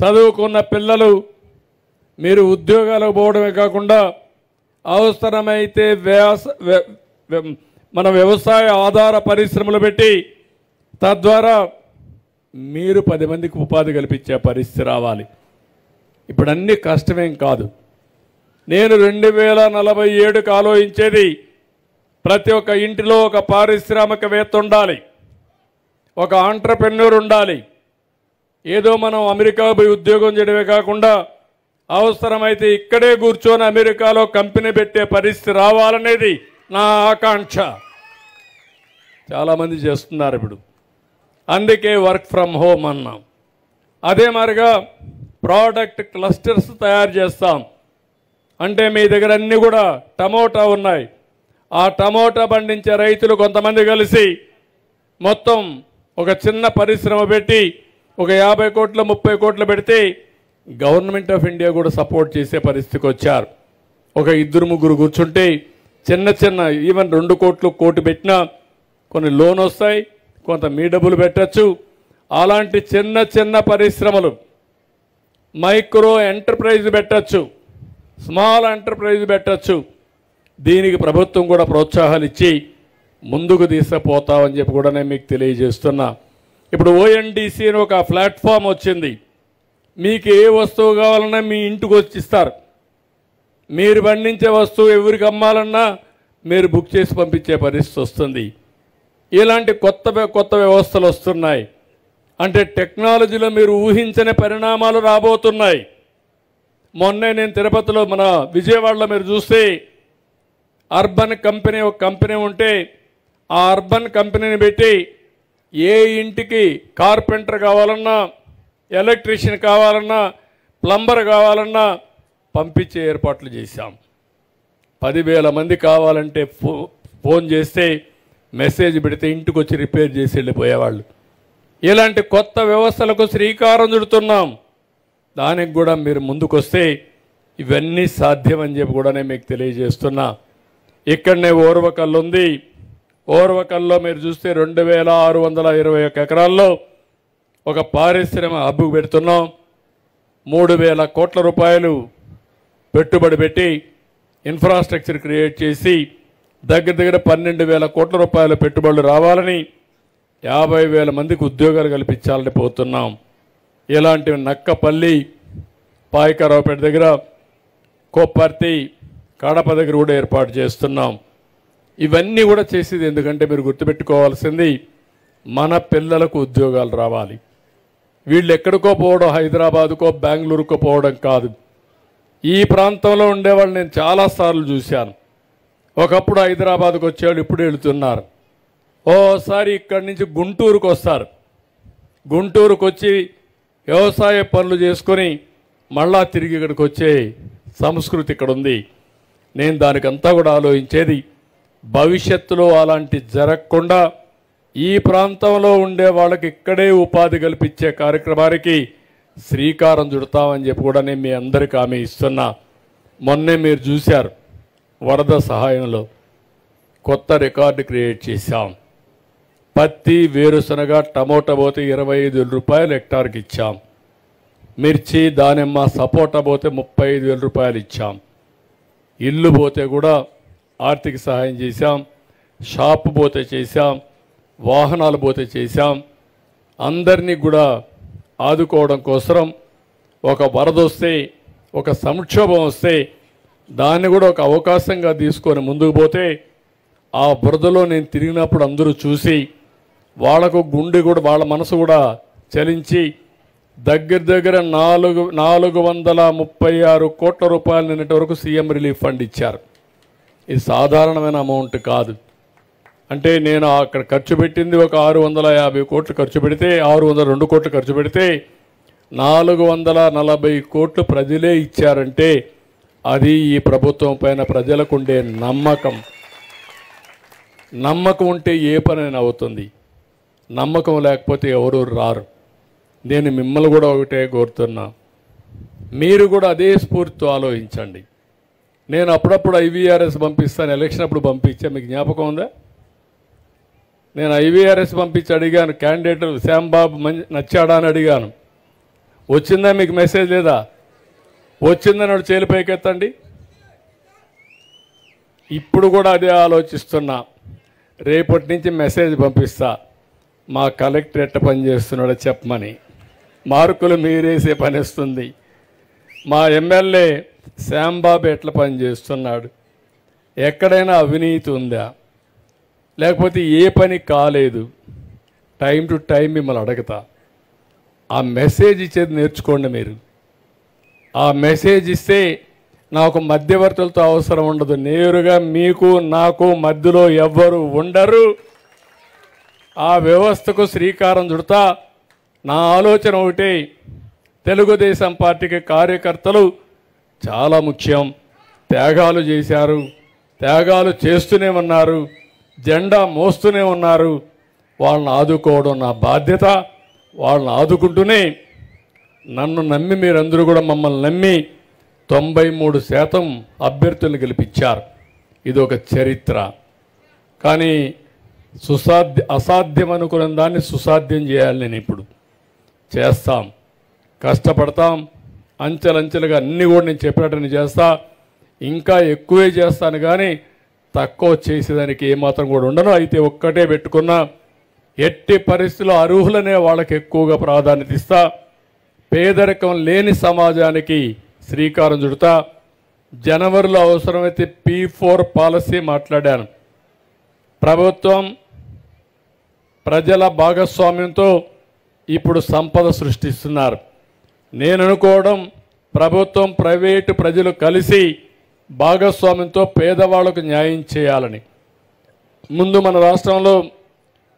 చదువుకున్న పిల్లలు మీరు ఉద్యోగాలకు పోవడమే కాకుండా అవసరమైతే మన వ్యవసాయ ఆధార పరిశ్రమలు పెట్టి తద్వారా మీరు 10 మందికి ఉపాధి కల్పించే పరిస్థితి రావాలి. ఇప్పుడు అన్ని కష్టమేం కాదు. నేను 2047కు ఆలోచించేది ప్రతి ఒక్క ఇంటిలో ఒక పారిశ్రామికవేత్త ఉండాలి, ఒక ఆంట్రప్రెన్యూర్ ఉండాలి. ఏదో మనం అమెరికా పోయి ఉద్యోగం చేయడమే కాకుండా అవసరమైతే ఇక్కడే కూర్చొని అమెరికాలో కంపెనీ పెట్టే పరిస్థితి రావాలనేది నా ఆకాంక్ష. చాలామంది చేస్తున్నారు ఇప్పుడు, అందుకే వర్క్ ఫ్రమ్ హోమ్ అన్నాం. అదే మాదిరిగా ప్రోడక్ట్ క్లస్టర్స్ తయారు చేస్తాం. అంటే మీ దగ్గర అన్నీ కూడా టమోటా ఉన్నాయి, ఆ టమోటా పండించే రైతులు కొంతమంది కలిసి మొత్తం ఒక చిన్న పరిశ్రమ పెట్టి ఒక 50 కోట్లు 30 కోట్లు పెడితే గవర్నమెంట్ ఆఫ్ ఇండియా కూడా సపోర్ట్ చేసే పరిస్థితికి వచ్చారు. ఒక 2-3 కూర్చుంటే చిన్న చిన్న ఈవెన్ 2 కోట్లు 1 కోటి పెట్టినా కొన్ని లోన్ వస్తాయి, కొంత మీ డబ్బులు పెట్టచ్చు. అలాంటి చిన్న చిన్న పరిశ్రమలు, మైక్రో ఎంటర్ప్రైజ్ పెట్టచ్చు, స్మాల్ ఎంటర్ప్రైజ్ పెట్టచ్చు. దీనికి ప్రభుత్వం కూడా ప్రోత్సాహాలు ఇచ్చి ముందుకు తీసుకుపోతామని చెప్పి కూడా నేను మీకు తెలియజేస్తున్నా. ఇప్పుడు ఓఎన్డీసీ అని ఒక ప్లాట్ఫామ్ వచ్చింది. మీకు ఏ వస్తువు కావాలన్నా మీ ఇంటికి వచ్చి ఇస్తారు. మీరు పండించే వస్తువు ఎవరికి అమ్మాలన్నా మీరు బుక్ చేసి పంపించే పరిస్థితి వస్తుంది. ఇలాంటి కొత్త వ్యవస్థలు వస్తున్నాయి. అంటే టెక్నాలజీలో మీరు ఊహించని పరిణామాలు రాబోతున్నాయి. మొన్నే నేను తిరుపతిలో మన విజయవాడలో మీరు చూస్తే అర్బన్ కంపెనీ ఒక కంపెనీ ఉంటే ఆ అర్బన్ కంపెనీని పెట్టి ఏ ఇంటికి కార్పెంటర్ కావాలన్నా, ఎలక్ట్రీషియన్ కావాలన్నా, ప్లంబర్ కావాలన్నా పంపించే ఏర్పాట్లు చేశాం. 10,000 మంది కావాలంటే ఫోన్ చేస్తే మెసేజ్ పెడితే ఇంటికి వచ్చి రిపేర్ చేసి వెళ్ళిపోయేవాళ్ళు. ఇలాంటి కొత్త వ్యవస్థలకు శ్రీకారం చుడుతున్నాం. దానికి కూడా మీరు ముందుకొస్తే ఇవన్నీ సాధ్యమని చెప్పి కూడా నేను మీకు తెలియజేస్తున్నా. ఇక్కడనే ఓర్వకల్లు ఉంది. ఓర్వకల్లో మీరు చూస్తే 2621 ఎకరాల్లో ఒక పారిశ్రమ హబ్బు పెడుతున్నాం. 3000 కోట్ల రూపాయలు పెట్టుబడి పెట్టి ఇన్ఫ్రాస్ట్రక్చర్ క్రియేట్ చేసి దగ్గర 12,000 కోట్ల రూపాయల పెట్టుబడులు రావాలని 50,000 మందికి ఉద్యోగాలు కల్పించాలని పోతున్నాం. ఇలాంటివి నక్కపల్లి, పాయకరావుపేట దగ్గర, కోప్పర్తి, కడప దగ్గర కూడా ఏర్పాటు చేస్తున్నాం. ఇవన్నీ కూడా చేసేది ఎందుకంటే మీరు గుర్తుపెట్టుకోవాల్సింది మన పిల్లలకు ఉద్యోగాలు రావాలి. వీళ్ళు ఎక్కడికో పోవడం, హైదరాబాదుకో బెంగళూరుకో పోవడం కాదు. ఈ ప్రాంతంలో ఉండేవాళ్ళు నేను చాలాసార్లు చూశాను. ఒకప్పుడు హైదరాబాద్కు వచ్చేవాళ్ళు ఇప్పుడు వెళుతున్నారు. ఓసారి ఇక్కడి నుంచి గుంటూరుకు వస్తారు. గుంటూరుకు వచ్చి వ్యవసాయ పనులు చేసుకొని మళ్ళా తిరిగి ఇక్కడికి వచ్చే సంస్కృతి ఇక్కడ ఉంది. నేను దానికంతా కూడా ఆలోచించేది భవిష్యత్తులో అలాంటి జరగకుండా ఈ ప్రాంతంలో ఉండే వాళ్ళకి ఇక్కడే ఉపాధి కల్పించే కార్యక్రమానికి శ్రీకారం చుడతామని చెప్పి కూడా నేను మీ అందరికీ హామీ ఇస్తున్నా. మొన్నే మీరు చూశారు, వరద సహాయంలో కొత్త రికార్డు క్రియేట్ చేశాం. పత్తి, వేరుశనగ, టమోటా పోతే 25,000 రూపాయలు హెక్టార్కి ఇచ్చాం. మిర్చి, దానిమ్మ, సపోటా పోతే 35,000 రూపాయలు ఇచ్చాం. ఇల్లు పోతే కూడా ఆర్థిక సహాయం చేశాం. షాపు పోతే చేశాం. వాహనాలు పోతే చేశాం. అందరినీ కూడా ఆదుకోవడం కోసం ఒక వరద వస్తే, ఒక సంక్షోభం వస్తే దాన్ని కూడా ఒక అవకాశంగా తీసుకొని ముందుకు పోతే ఆ బురదలో నేను తిరిగినప్పుడు అందరూ చూసి వాళ్ళకు గుండె కూడా, వాళ్ళ మనసు కూడా చలించి దగ్గర 436 కోట్ల రూపాయలు నిన్నటి వరకు సీఎం రిలీఫ్ ఫండ్ ఇచ్చారు. ఇది సాధారణమైన అమౌంట్ కాదు. అంటే నేను అక్కడ ఖర్చు పెట్టింది ఒక 650 కోట్లు ఖర్చు పెడితే, 602 కోట్లు ఖర్చు పెడితే 440 కోట్లు ప్రజలే ఇచ్చారంటే అది ఈ ప్రభుత్వం పైన ప్రజలకు ఉండే నమ్మకం. నమ్మకం ఉంటే ఏ పనైనా అవుతుంది. నమ్మకం లేకపోతే ఎవరు రారు. నేను మిమ్మల్ని కూడా ఒకటే కోరుతున్నా, మీరు కూడా అదే స్ఫూర్తితో ఆలోచించండి. నేను అప్పుడప్పుడు IVRS పంపిస్తాను, ఎలక్షన్ అప్పుడు పంపించా, మీకు జ్ఞాపకం ఉందా? నేను IVRS పంపించి అడిగాను, క్యాండిడేట్ శ్యాంబాబు నచ్చాడా అని అడిగాను. వచ్చిందా మీకు మెసేజ్ లేదా? వచ్చిందని వాడు చేలు పైకెత్తండి. ఇప్పుడు కూడా అదే ఆలోచిస్తున్నా. రేపటి నుంచి మెసేజ్ పంపిస్తా, మా కలెక్టర్ ఎట్ట పని చేస్తున్నాడో చెప్పమని. మార్కులు మీరేసే పని వస్తుంది. మా ఎమ్మెల్యే శ్యాంబాబు ఎట్లా పని చేస్తున్నాడు, ఎక్కడైనా అవినీతి ఉందా, లేకపోతే ఏ పని కాలేదు, టైం టు టైం మిమ్మల్ని అడుగుతా. ఆ మెసేజ్ ఇచ్చేది నేర్చుకోండి మీరు. ఆ మెసేజ్ ఇస్తే నాకు మధ్యవర్తులతో అవసరం ఉండదు. నేరుగా మీకు నాకు మధ్యలో ఎవ్వరు ఉండరు. ఆ వ్యవస్థకు శ్రీకారం చుడతా. నా ఆలోచన ఒకటే, తెలుగుదేశం పార్టీకి కార్యకర్తలు చాలా ముఖ్యం. త్యాగాలు చేశారు, త్యాగాలు చేస్తూనే ఉన్నారు, జెండా మోస్తూనే ఉన్నారు. వాళ్ళని ఆదుకోవడం నా బాధ్యత. వాళ్ళని ఆదుకుంటూనే నన్ను నమ్మి మీరందరూ కూడా మమ్మల్ని నమ్మి 93% అభ్యర్థులను గెలిపించారు. ఇది ఒక చరిత్ర. కానీ అసాధ్యం అనుకున్న దాన్ని సుసాధ్యం చేయాలి. నేను ఇప్పుడు చేస్తాం, కష్టపడతాం. అంచెలంచెలుగా అన్నీ కూడా నేను చెప్పినట్టు చేస్తా. ఇంకా ఎక్కువే చేస్తాను, కానీ తక్కువ చేసేదానికి ఏమాత్రం కూడా ఉండను. అయితే ఒక్కటే పెట్టుకున్నా, ఎట్టి పరిస్థితుల్లో అర్హులనే వాళ్ళకి ఎక్కువగా ప్రాధాన్యత ఇస్తా. పేదరికం లేని సమాజానికి శ్రీకారం చుడతా. జనవరిలో అవసరమైతే P4 పాలసీ మాట్లాడాను. ప్రభుత్వం ప్రజల భాగస్వామ్యంతో ఇప్పుడు సంపద సృష్టిస్తున్నారు. నేను అనుకోవడం, ప్రభుత్వం ప్రైవేటు ప్రజలు కలిసి భాగస్వామ్యంతో పేదవాళ్లకు న్యాయం చేయాలని. ముందు మన రాష్ట్రంలో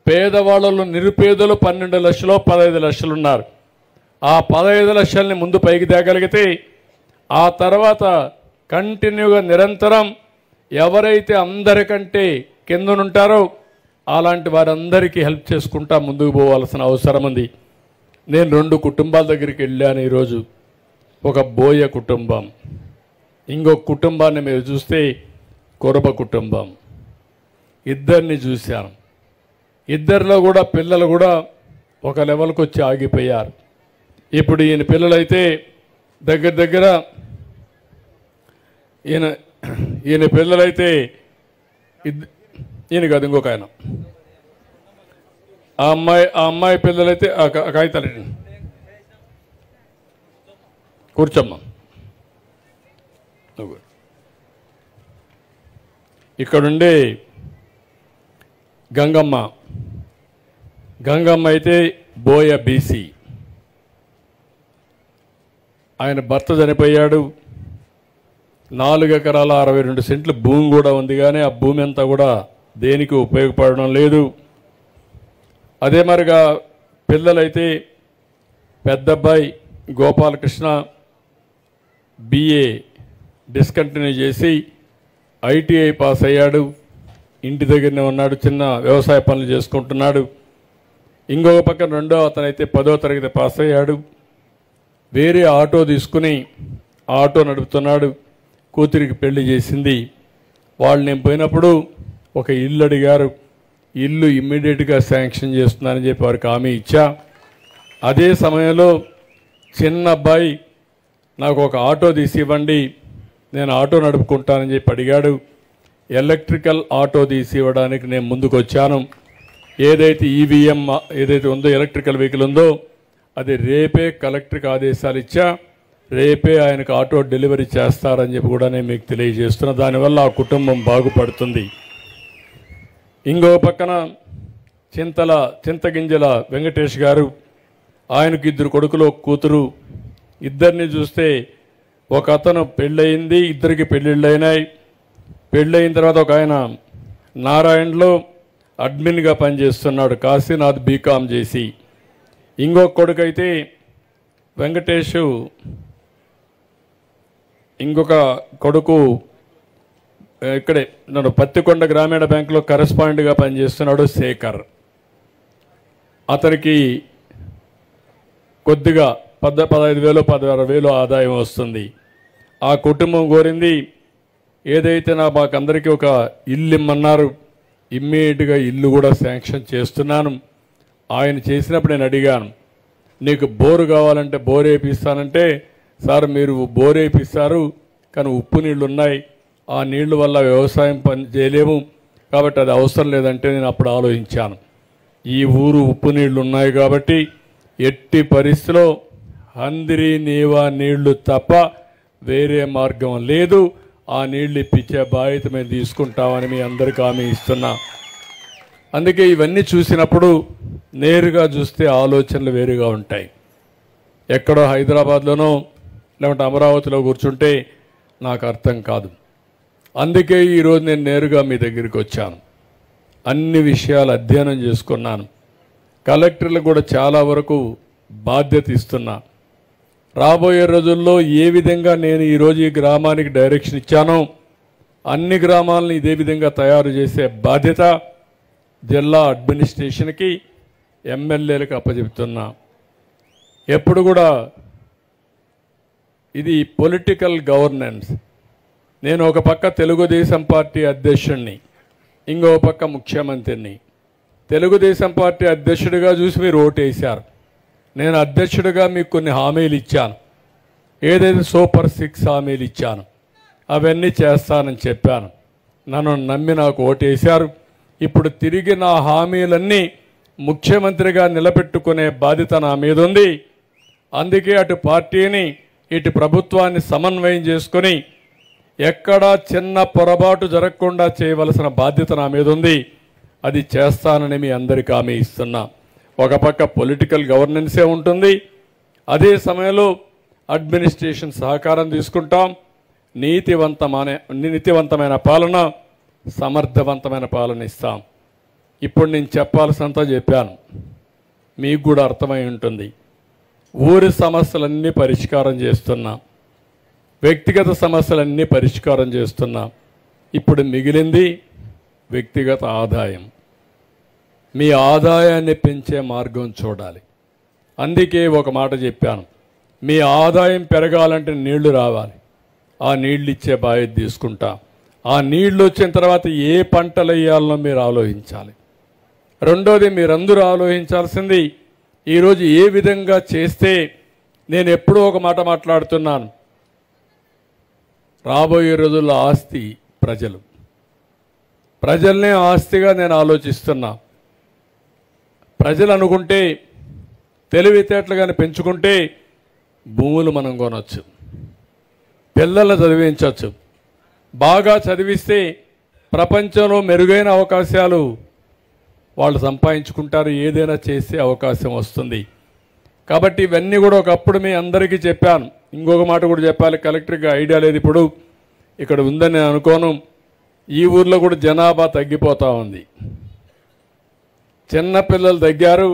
పేదవాళ్ళలో నిరుపేదలు 12 లక్షలు 15 లక్షలు ఉన్నారు. ఆ 15 లక్షల్ని ముందు పైకి తేగలిగితే ఆ తర్వాత కంటిన్యూగా నిరంతరం ఎవరైతే అందరికంటే కిందనుంటారో అలాంటి వారందరికీ హెల్ప్ చేసుకుంటా ముందుకు పోవాల్సిన అవసరం ఉంది. నేను 2 కుటుంబాల దగ్గరికి వెళ్ళాను ఈరోజు. ఒక బోయ కుటుంబం, ఇంకొక కుటుంబాన్ని మీరు చూస్తే కొరబ కుటుంబం. ఇద్దరిని చూశాను. ఇద్దరిలో కూడా పిల్లలు కూడా ఒక లెవెల్కి వచ్చి ఆగిపోయారు. ఇప్పుడు ఈయన పిల్లలైతే దగ్గర ఈయన పిల్లలైతే ఈయన కాదు ఇంకొక ఆయన, ఆ అమ్మాయి పిల్లలైతే కాగితాలు కూర్చోమ్మా. ఇక్కడుండే గంగమ్మ అయితే బోయ బీసీ. ఆయన భర్త చనిపోయాడు. 4 ఎకరాల 62 సెంట్లు భూమి కూడా ఉంది, కానీ ఆ భూమి అంతా కూడా దేనికి ఉపయోగపడడం లేదు. అదే మరిగా పిల్లలైతే పెద్దబ్బాయి గోపాలకృష్ణ BA డిస్కంటిన్యూ చేసి ITI పాస్ అయ్యాడు. ఇంటి దగ్గరనే ఉన్నాడు, చిన్న వ్యవసాయ పనులు చేసుకుంటున్నాడు. ఇంకొక పక్కన రెండో అతనైతే 10వ తరగతి పాస్ అయ్యాడు. వేరే ఆటో తీసుకుని ఆటో నడుపుతున్నాడు. కూతురికి పెళ్లి చేసింది. వాళ్ళు నేను పోయినప్పుడు ఒక ఇల్లు అడిగారు. ఇల్లు ఇమ్మీడియట్గా శాంక్షన్ చేస్తున్నానని చెప్పి వారికి హామీ ఇచ్చా. అదే సమయంలో చిన్న అబ్బాయి నాకు ఒక ఆటో తీసి ఇవ్వండి, నేను ఆటో నడుపుకుంటానని చెప్పి అడిగాడు. ఎలక్ట్రికల్ ఆటో తీసి ఇవ్వడానికి నేను ముందుకు వచ్చాను. ఏదైతే EVM ఏదైతే ఉందో ఎలక్ట్రికల్ వెహికల్ ఉందో అది రేపే కలెక్టర్కి ఆదేశాలు ఇచ్చా. రేపే ఆయనకు ఆటో డెలివరీ చేస్తారని చెప్పి కూడా నేను మీకు తెలియజేస్తున్నా. దానివల్ల ఆ కుటుంబం బాగుపడుతుంది. ఇంకో పక్కన చింతగింజల వెంకటేష్ గారు, ఆయనకు 2 కొడుకులు, ఒక కూతురు. ఇద్దరిని చూస్తే ఒక అతను పెళ్ళయింది, ఇద్దరికి పెళ్ళిళ్ళు అయినాయి. పెళ్ళయిన తర్వాత ఒక ఆయన నారాయణలో అడ్మిన్గా పనిచేస్తున్నాడు, కాశీనాథ్ బీకామ్ చేసి. ఇంకొక కొడుకు అయితే వెంకటేష్, ఇంకొక కొడుకు ఇక్కడే నన్ను పత్తికొండ గ్రామీణ బ్యాంకులో కరెస్పాండెంట్గా పనిచేస్తున్నాడు శేఖర్. అతనికి కొద్దిగా 15,000 16,000 ఆదాయం వస్తుంది. ఆ కుటుంబం కోరింది ఏదైతే మాకందరికీ ఒక ఇల్లు ఇమ్మన్నారు, ఇమ్మీడియట్గా ఇల్లు కూడా శాంక్షన్ చేస్తున్నాను. ఆయన చేసినప్పుడు నేను అడిగాను, నీకు బోరు కావాలంటే బోర్ వేపిస్తానంటే, సార్ మీరు బోర్ వేపిస్తారు కానీ ఉప్పు నీళ్ళు ఉన్నాయి, ఆ నీళ్ల వల్ల వ్యవసాయం పని చేయలేము కాబట్టి అది అవసరం లేదంటే నేను అప్పుడు ఆలోచించాను. ఈ ఊరు ఉప్పు నీళ్లు ఉన్నాయి కాబట్టి ఎట్టి పరిస్థితిలో హందిరి నీవా నీళ్లు తప్ప వేరే మార్గం లేదు, ఆ నీళ్లు ఇప్పించే బాధ్యత మేము తీసుకుంటామని మీ అందరికీ హామీ ఇస్తున్నా. అందుకే ఇవన్నీ చూసినప్పుడు నేరుగా చూస్తే ఆలోచనలు వేరుగా ఉంటాయి. ఎక్కడో హైదరాబాద్లోనో లేకుంటే అమరావతిలో కూర్చుంటే నాకు అర్థం కాదు. అందుకే ఈరోజు నేను నేరుగా మీ దగ్గరికి వచ్చాను. అన్ని విషయాలు అధ్యయనం చేసుకున్నాను. కలెక్టర్లు కూడా చాలా వరకు బాధ్యత ఇస్తున్నా. రాబోయే రోజుల్లో ఏ విధంగా నేను ఈరోజు ఈ గ్రామానికి డైరెక్షన్ ఇచ్చానో అన్ని గ్రామాలను ఇదే విధంగా తయారు చేసే బాధ్యత జిల్లా అడ్మినిస్ట్రేషన్కి, ఎమ్మెల్యేలకు అప్పచెప్తున్నా. ఎప్పుడు కూడా ఇది పొలిటికల్ గవర్నెన్స్. నేను ఒక పక్క తెలుగుదేశం పార్టీ అధ్యక్షుడిని, ఇంకో పక్క ముఖ్యమంత్రిని. తెలుగుదేశం పార్టీ అధ్యక్షుడిగా చూసి మీరు ఓటేశారు. నేను అధ్యక్షుడిగా మీకు కొన్ని హామీలు ఇచ్చాను. ఏదైతే సూపర్ 6 హామీలు ఇచ్చాను అవన్నీ చేస్తానని చెప్పాను. నన్ను నమ్మి నాకు ఓటేశారు. ఇప్పుడు తిరిగి నా హామీలన్నీ ముఖ్యమంత్రిగా నిలబెట్టుకునే బాధ్యత నా మీద ఉంది. అందుకే అటు పార్టీని ఇటు ప్రభుత్వాన్ని సమన్వయం చేసుకొని ఎక్కడా చిన్న పొరపాటు జరగకుండా చేయవలసిన బాధ్యత నా మీద ఉంది. అది చేస్తానని మీ అందరికీ హామీ ఇస్తున్నా. ఒక పక్క పొలిటికల్ గవర్నెన్సే ఉంటుంది, అదే సమయంలో అడ్మినిస్ట్రేషన్ సహకారం తీసుకుంటాం. నీతివంతమైన పాలన, సమర్థవంతమైన పాలన ఇస్తాం. ఇప్పుడు నేను చెప్పాల్సినంత చెప్పాను, మీకు కూడా అర్థమై ఉంటుంది. ఊరి సమస్యలన్నీ పరిష్కారం చేస్తున్నా, వ్యక్తిగత సమస్యలన్నీ పరిష్కారం చేస్తున్నా. ఇప్పుడు మిగిలింది వ్యక్తిగత ఆదాయం. మీ ఆదాయాన్ని పెంచే మార్గం చూడాలి. అందుకే ఒక మాట చెప్పాను, మీ ఆదాయం పెరగాలంటే నీళ్లు రావాలి. ఆ నీళ్ళు ఇచ్చే బాధ్యత తీసుకుంటాం. ఆ నీళ్లు వచ్చిన తర్వాత ఏ పంటలు వేయాలనో మీరు ఆలోచించాలి. రెండోది, మీరందరూ ఆలోచించాల్సింది ఈరోజు ఏ విధంగా చేస్తే, నేను ఎప్పుడూ ఒక మాట మాట్లాడుతున్నాను, రాబోయే రోజుల్లో ఆస్తి ప్రజల్నే ఆస్తిగా నేను ఆలోచిస్తున్నా. ప్రజలు అనుకుంటే, తెలివితేటలుగానే పెంచుకుంటే భూములు మనం కొనవచ్చు, పిల్లల్ని చదివించవచ్చు. బాగా చదివిస్తే ప్రపంచంలో మెరుగైన అవకాశాలు వాళ్ళు సంపాదించుకుంటారు, ఏదైనా చేసే అవకాశం వస్తుంది. కాబట్టి ఇవన్నీ కూడా ఒకప్పుడు మీ అందరికీ చెప్పాను. ఇంకొక మాట కూడా చెప్పాలి, కలెక్టర్కి ఐడియా లేదు ఇప్పుడు, ఇక్కడ ఉందని నేను అనుకోను. ఈ ఊర్లో కూడా జనాభా తగ్గిపోతూ ఉంది. చిన్నపిల్లలు తగ్గారు,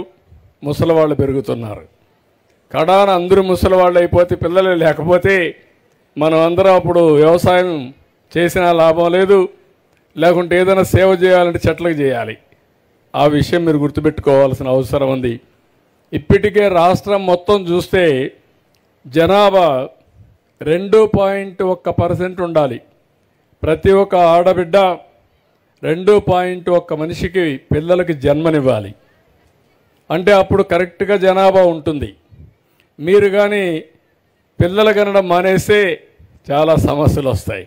ముసలివాళ్ళు పెరుగుతున్నారు. కడాన అందరూ ముసలివాళ్ళు అయిపోతే, పిల్లలు లేకపోతే మనం అందరం అప్పుడు వ్యవసాయం చేసినా లాభం లేదు, లేకుంటే ఏదైనా సేవ చేయాలంటే చెట్లకు చేయాలి. ఆ విషయం మీరు గుర్తుపెట్టుకోవాల్సిన అవసరం ఉంది. ఇప్పటికే రాష్ట్రం మొత్తం చూస్తే జనాభా 2.1% ఉండాలి. ప్రతి ఒక్క ఆడబిడ్డ 2.1 మనిషికి పిల్లలకి జన్మనివ్వాలి. అంటే అప్పుడు కరెక్ట్గా జనాభా ఉంటుంది. మీరు కానీ పిల్లలు కనడం మానేస్తే చాలా సమస్యలు వస్తాయి.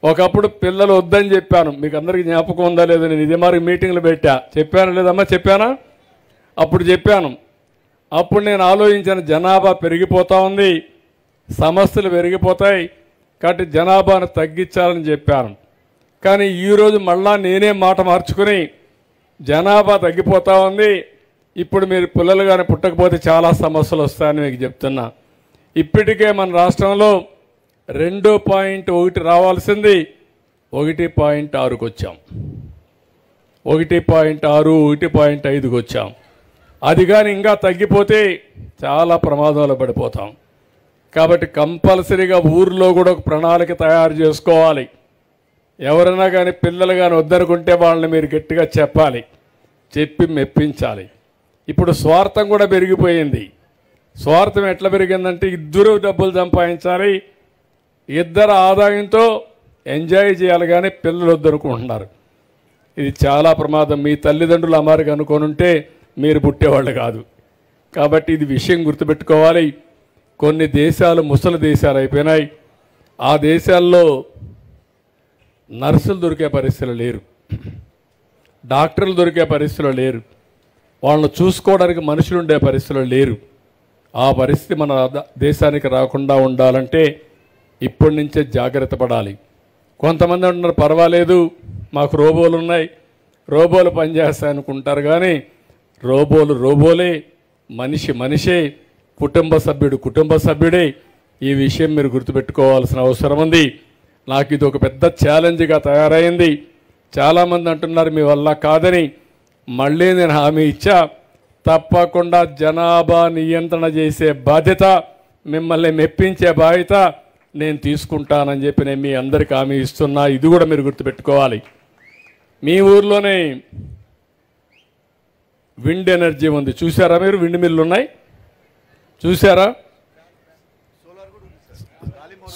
ఒకప్పుడు పిల్లలు వద్దని చెప్పాను, మీకు అందరికీ జ్ఞాపకం ఉందా లేదో, నేను ఇదే మరి మీటింగ్లు చెప్పాను లేదమ్మా, చెప్పానా? అప్పుడు చెప్పాను. అప్పుడు నేను ఆలోచించిన, జనాభా పెరిగిపోతూ ఉంది, సమస్యలు పెరిగిపోతాయి, కాబట్టి జనాభాను తగ్గించాలని చెప్పాను. కానీ ఈరోజు మళ్ళా నేనే మాట మార్చుకుని, జనాభా తగ్గిపోతూ ఉంది, ఇప్పుడు మీరు పిల్లలు కానీ పుట్టకపోతే చాలా సమస్యలు వస్తాయని మీకు చెప్తున్నా. ఇప్పటికే మన రాష్ట్రంలో 2.1 రావాల్సింది 1.6కి వచ్చాం, 1.6, 1.5కి వచ్చాం. అది కానీ ఇంకా తగ్గిపోతే చాలా ప్రమాదంలో పడిపోతాం. కాబట్టి కంపల్సరీగా ఊర్లో కూడా ఒక ప్రణాళిక తయారు చేసుకోవాలి. ఎవరైనా కానీ పిల్లలు కానీ వద్దనుకుంటే వాళ్ళని మీరు గట్టిగా చెప్పాలి, చెప్పి మెప్పించాలి. ఇప్పుడు స్వార్థం కూడా పెరిగిపోయింది. స్వార్థం ఎట్లా పెరిగిందంటే, ఇద్దరు డబ్బులు సంపాదించాలి, ఇద్దరు ఆదాయంతో ఎంజాయ్ చేయాలి, కానీ పిల్లలు వద్దనుకుంటున్నారు. ఇది చాలా ప్రమాదం. మీ తల్లిదండ్రులు అమారికి అనుకోనుంటే మీరు పుట్టేవాళ్ళు కాదు. కాబట్టి ఇది విషయం గుర్తుపెట్టుకోవాలి. కొన్ని దేశాలు ముసలి దేశాలు అయిపోయినాయి. ఆ దేశాల్లో నర్సులు దొరికే పరిస్థితులు లేరు, డాక్టర్లు దొరికే పరిస్థితులు లేరు, వాళ్ళని చూసుకోవడానికి మనుషులు ఉండే పరిస్థితులు లేరు. ఆ పరిస్థితి మన దేశానికి రాకుండా ఉండాలంటే ఇప్పటి నుంచే జాగ్రత్త పడాలి. కొంతమంది అంటున్నారు, పర్వాలేదు మాకు రోబోలు ఉన్నాయి, రోబోలు పనిచేస్తాయి అనుకుంటారు. కానీ రోబోలే, మనిషి మనిషే, కుటుంబ సభ్యుడే. ఈ విషయం మీరు గుర్తుపెట్టుకోవాల్సిన అవసరం ఉంది. నాకు ఇది ఒక పెద్ద ఛాలెంజ్గా తయారైంది. చాలామంది అంటున్నారు మీ వల్ల కాదని. మళ్ళీ నేను హామీ ఇచ్చా, తప్పకుండా జనాభా నియంత్రణ చేసే బాధ్యత, మిమ్మల్ని మెప్పించే బాధ్యత నేను తీసుకుంటానని చెప్పి నేను మీ అందరికీ హామీ ఇస్తున్నా. ఇది కూడా మీరు గుర్తుపెట్టుకోవాలి. మీ ఊర్లోనే విండ్ ఎనర్జీ ఉంది, చూసారా మీరు? విండ్ మిల్లు ఉన్నాయి, చూసారా?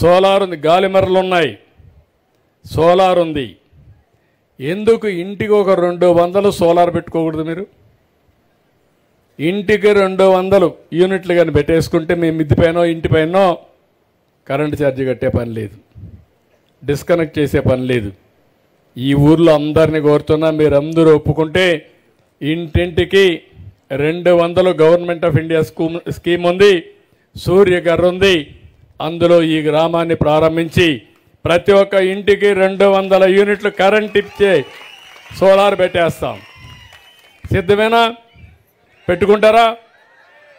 సోలార్ ఉంది, గాలిమరలు ఉన్నాయి, సోలార్ ఉంది. ఎందుకు ఇంటికి ఒక 200 సోలార్ పెట్టుకోకూడదు? మీరు ఇంటికి 200 యూనిట్లు కానీ పెట్టేసుకుంటే మీ మిద్ది పైనో ఇంటి పైనో కరెంటు ఛార్జీ కట్టే పని లేదు, డిస్కనెక్ట్ చేసే పని లేదు. ఈ ఊర్లో అందరినీ కోరుతున్నా, మీరందరూ ఒప్పుకుంటే ఇంటింటికి 200 గవర్నమెంట్ ఆఫ్ ఇండియా స్కీమ్ ఉంది, సూర్యఘర్ ఉంది. అందులో ఈ గ్రామాన్ని ప్రారంభించి ప్రతి ఒక్క ఇంటికి 200 యూనిట్లు కరెంట్ ఇచ్చే సోలార్ పెట్టేస్తాం. సిద్ధమేనా? పెట్టుకుంటారా?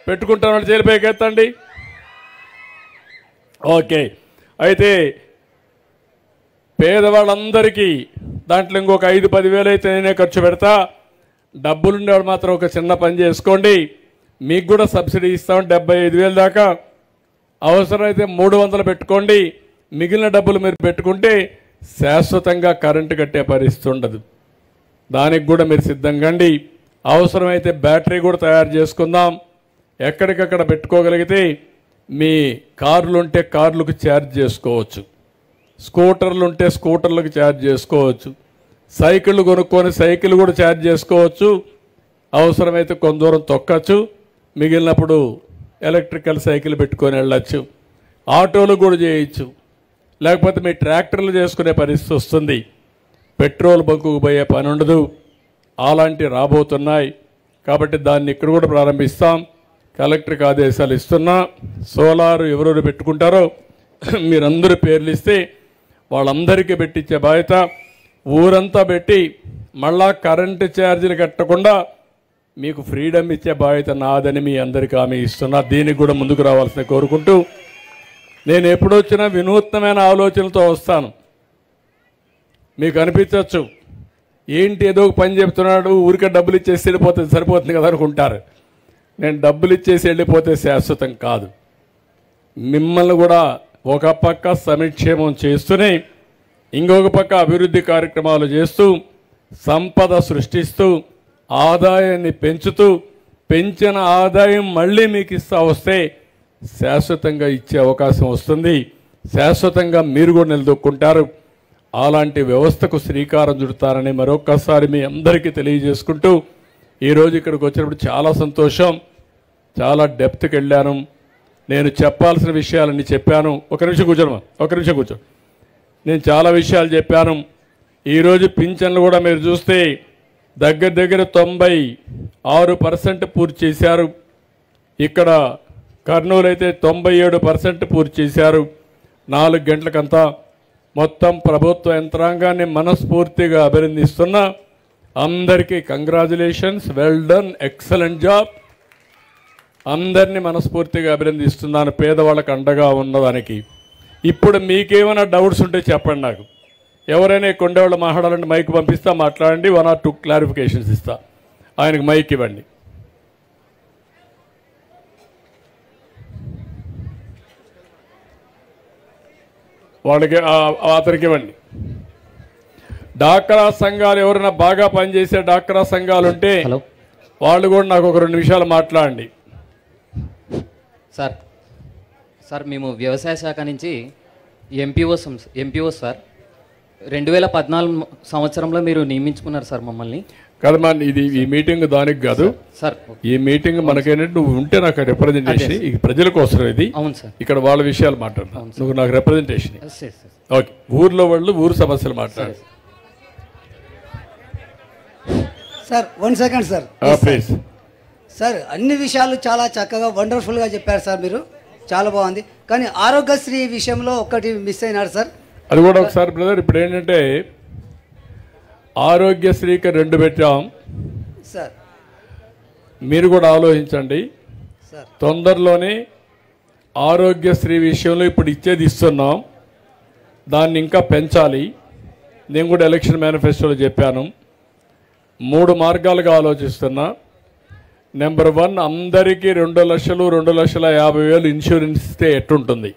పెట్టుకుంటారా? చేరిపోయి ఎత్తండి. ఓకే. అయితే పేదవాళ్ళందరికీ దాంట్లో ఇంకొక 5-10 వేలు అయితే నేనే ఖర్చు పెడతా. డబ్బులుండేవాడు మాత్రం ఒక చిన్న పని చేసుకోండి, మీకు కూడా సబ్సిడీ ఇస్తాం 75,000 దాకా. అవసరమైతే 300 పెట్టుకోండి. మిగిలిన డబ్బులు మీరు పెట్టుకుంటే శాశ్వతంగా కరెంటు కట్టే పరిస్థితి ఉండదు. దానికి కూడా మీరు సిద్ధంగండి. అవసరమైతే బ్యాటరీ కూడా తయారు చేసుకుందాం. ఎక్కడికక్కడ పెట్టుకోగలిగితే మీ కార్లు ఉంటే కార్లకు ఛార్జ్ చేసుకోవచ్చు, స్కూటర్లు ఉంటే స్కూటర్లకు ఛార్జ్ చేసుకోవచ్చు, సైకిళ్ళు కొనుక్కొని సైకిల్ కూడా ఛార్జ్ చేసుకోవచ్చు. అవసరమైతే కొంత దూరం తొక్కచ్చు, మిగిలినప్పుడు ఎలక్ట్రికల్ సైకిల్ పెట్టుకొని వెళ్ళచ్చు. ఆటోలు కూడా చేయొచ్చు, లేకపోతే మీ ట్రాక్టర్లు చేసుకునే పరిస్థితి వస్తుంది. పెట్రోల్ బంకుకు పోయే పని ఉండదు. అలాంటివి రాబోతున్నాయి కాబట్టి దాన్ని ఇక్కడ కూడా ప్రారంభిస్తాం. కలెక్టర్కి ఆదేశాలు ఇస్తున్నా. సోలార్ ఎవరెవరు పెట్టుకుంటారో మీరందరూ పేర్లు ఇస్తే వాళ్ళందరికీ పెట్టించే బాధ్యత. ఊరంతా పెట్టి మళ్ళా కరెంటు ఛార్జీలు కట్టకుండా మీకు ఫ్రీడమ్ ఇచ్చే బాధ్యత నాదని మీ అందరికీ హామీ ఇస్తున్నా. దీనికి కూడా ముందుకు రావాల్సిన కోరుకుంటూ, నేను ఎప్పుడొచ్చినా వినూత్నమైన ఆలోచనలతో వస్తాను. మీకు అనిపించవచ్చు ఏంటి ఏదో ఒక పని చెప్తున్నాడు, ఊరికే డబ్బులు ఇచ్చేసి వెళ్ళిపోతుంది సరిపోతుంది కదా అనుకుంటారు. నేను డబ్బులు ఇచ్చేసి వెళ్ళిపోతే శాశ్వతం కాదు. మిమ్మల్ని కూడా ఒక పక్క సంక్షేమం చేస్తూనే ఇంకొక పక్క అభివృద్ధి కార్యక్రమాలు చేస్తూ సంపద సృష్టిస్తూ ఆదాయాన్ని పెంచుతూ పెంచిన ఆదాయం మళ్ళీ మీకు ఇస్తా వస్తే శాశ్వతంగా ఇచ్చే అవకాశం వస్తుంది. శాశ్వతంగా మీరు కూడా నిలదొక్కుంటారు. అలాంటి వ్యవస్థకు శ్రీకారం చుడతారని మరొక్కసారి మీ అందరికీ తెలియజేసుకుంటూ, ఈరోజు ఇక్కడికి వచ్చినప్పుడు చాలా సంతోషం. చాలా డెప్త్కి వెళ్ళాను. నేను చెప్పాల్సిన విషయాలన్నీ చెప్పాను. ఒక నిమిషం కూర్చో. నేను చాలా విషయాలు చెప్పాను. ఈరోజు పింఛన్లు కూడా మీరు చూస్తే దగ్గర 96% పూర్తి చేశారు. ఇక్కడ కర్నూలు అయితే 97% పూర్తి చేశారు. 4 గంటలకంతా మొత్తం ప్రభుత్వ యంత్రాంగాన్ని మనస్ఫూర్తిగా అభినందిస్తున్నా. అందరికీ congratulations, well done, excellent job. అందరినీ మనస్ఫూర్తిగా అభినందిస్తున్నాను పేదవాళ్ళకు అండగా ఉన్నదానికి. ఇప్పుడు మీకేమైనా డౌట్స్ ఉంటే చెప్పండి నాకు. ఎవరైనా కొండవాళ్ళు మాట్లాడాలంటే మైక్ పంపిస్తా, మాట్లాడండి. 1 or 2 క్లారిఫికేషన్స్ ఇస్తా. ఆయనకు మైక్ ఇవ్వండి. వాళ్ళకి అతనికి ఇవ్వండి. డాక్రా సంఘాలు ఎవరైనా బాగా పనిచేసే డాక్రా సంఘాలు ఉంటే వాళ్ళు కూడా నాకు ఒక 2 నిమిషాలు మాట్లాడండి. సార్ మేము వ్యవసాయ శాఖ నుంచి ఎంపీఓ సార్ 2014 సంవత్సరంలో మీరు నియమించుకున్నారు సార్ మమ్మల్ని. కదమ్మా, ఇది ఈ మీటింగ్ దానికి కాదు సార్. ఈ మీటింగ్ మనకేంటంటే నువ్వు ఉంటే నాకు రిప్రజెంటేషన్, ఇది ప్రజల కోసం. ఇది అవును సార్. ఇక్కడ వాళ్ళ విషయాలు మాట్లాడతాను, నువ్వు నాకు రిప్రజెంటేషన్. ఓకే, ఊర్లో వాళ్ళు ఊరు సమస్యలు మాట్లాడు sir. 1 second sir, please. Sir అన్ని విషయాలు చాలా చక్కగా వండర్ఫుల్గా చెప్పారు సార్, మీరు చాలా బాగుంది. కానీ ఆరోగ్యశ్రీ విషయంలో ఒకటి మిస్ అయినారు సార్. అది కూడా ఒకసారి బ్రదర్. ఇప్పుడు ఏంటంటే ఆరోగ్యశ్రీకి 2 పెట్టాం సార్. మీరు కూడా ఆలోచించండి సార్. తొందరలోనే ఆరోగ్యశ్రీ విషయంలో ఇప్పుడు ఇచ్చేది ఇస్తున్నాం, దాన్ని ఇంకా పెంచాలి. నేను కూడా ఎలక్షన్ మేనిఫెస్టోలో చెప్పాను. 3 మార్గాలుగా ఆలోచిస్తున్నా. నెంబర్ 1, అందరికీ 2 లక్షలు 2,50,000 ఇన్సూరెన్స్ ఇస్తే ఎట్టుంటుంది.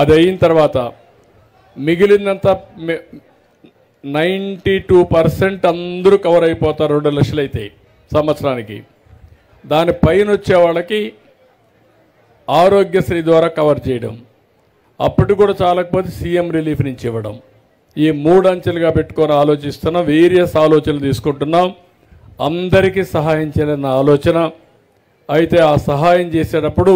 అది అయిన తర్వాత మిగిలినంత 92% అందరూ కవర్ అయిపోతారు 2 లక్షలు అయితే సంవత్సరానికి. దానిపైన వచ్చే వాళ్ళకి ఆరోగ్యశ్రీ ద్వారా కవర్ చేయడం, అప్పటికి కూడా చాలకపోతే సీఎం రిలీఫ్ నుంచి ఇవ్వడం. ఈ 3 అంచెలుగా పెట్టుకొని ఆలోచిస్తున్నాం. వేరియస్ ఆలోచనలు తీసుకుంటున్నాం. అందరికీ సహాయం చేయాలన్న ఆలోచన. అయితే ఆ సహాయం చేసేటప్పుడు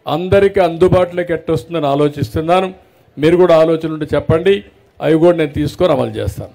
అందరికీ అందుబాటులోకి ఎట్టొస్తుందని ఆలోచిస్తున్నాను. మీరు కూడా ఆలోచన ఉంటే చెప్పండి, అవి కూడా నేను తీసుకొని అమలు చేస్తాను.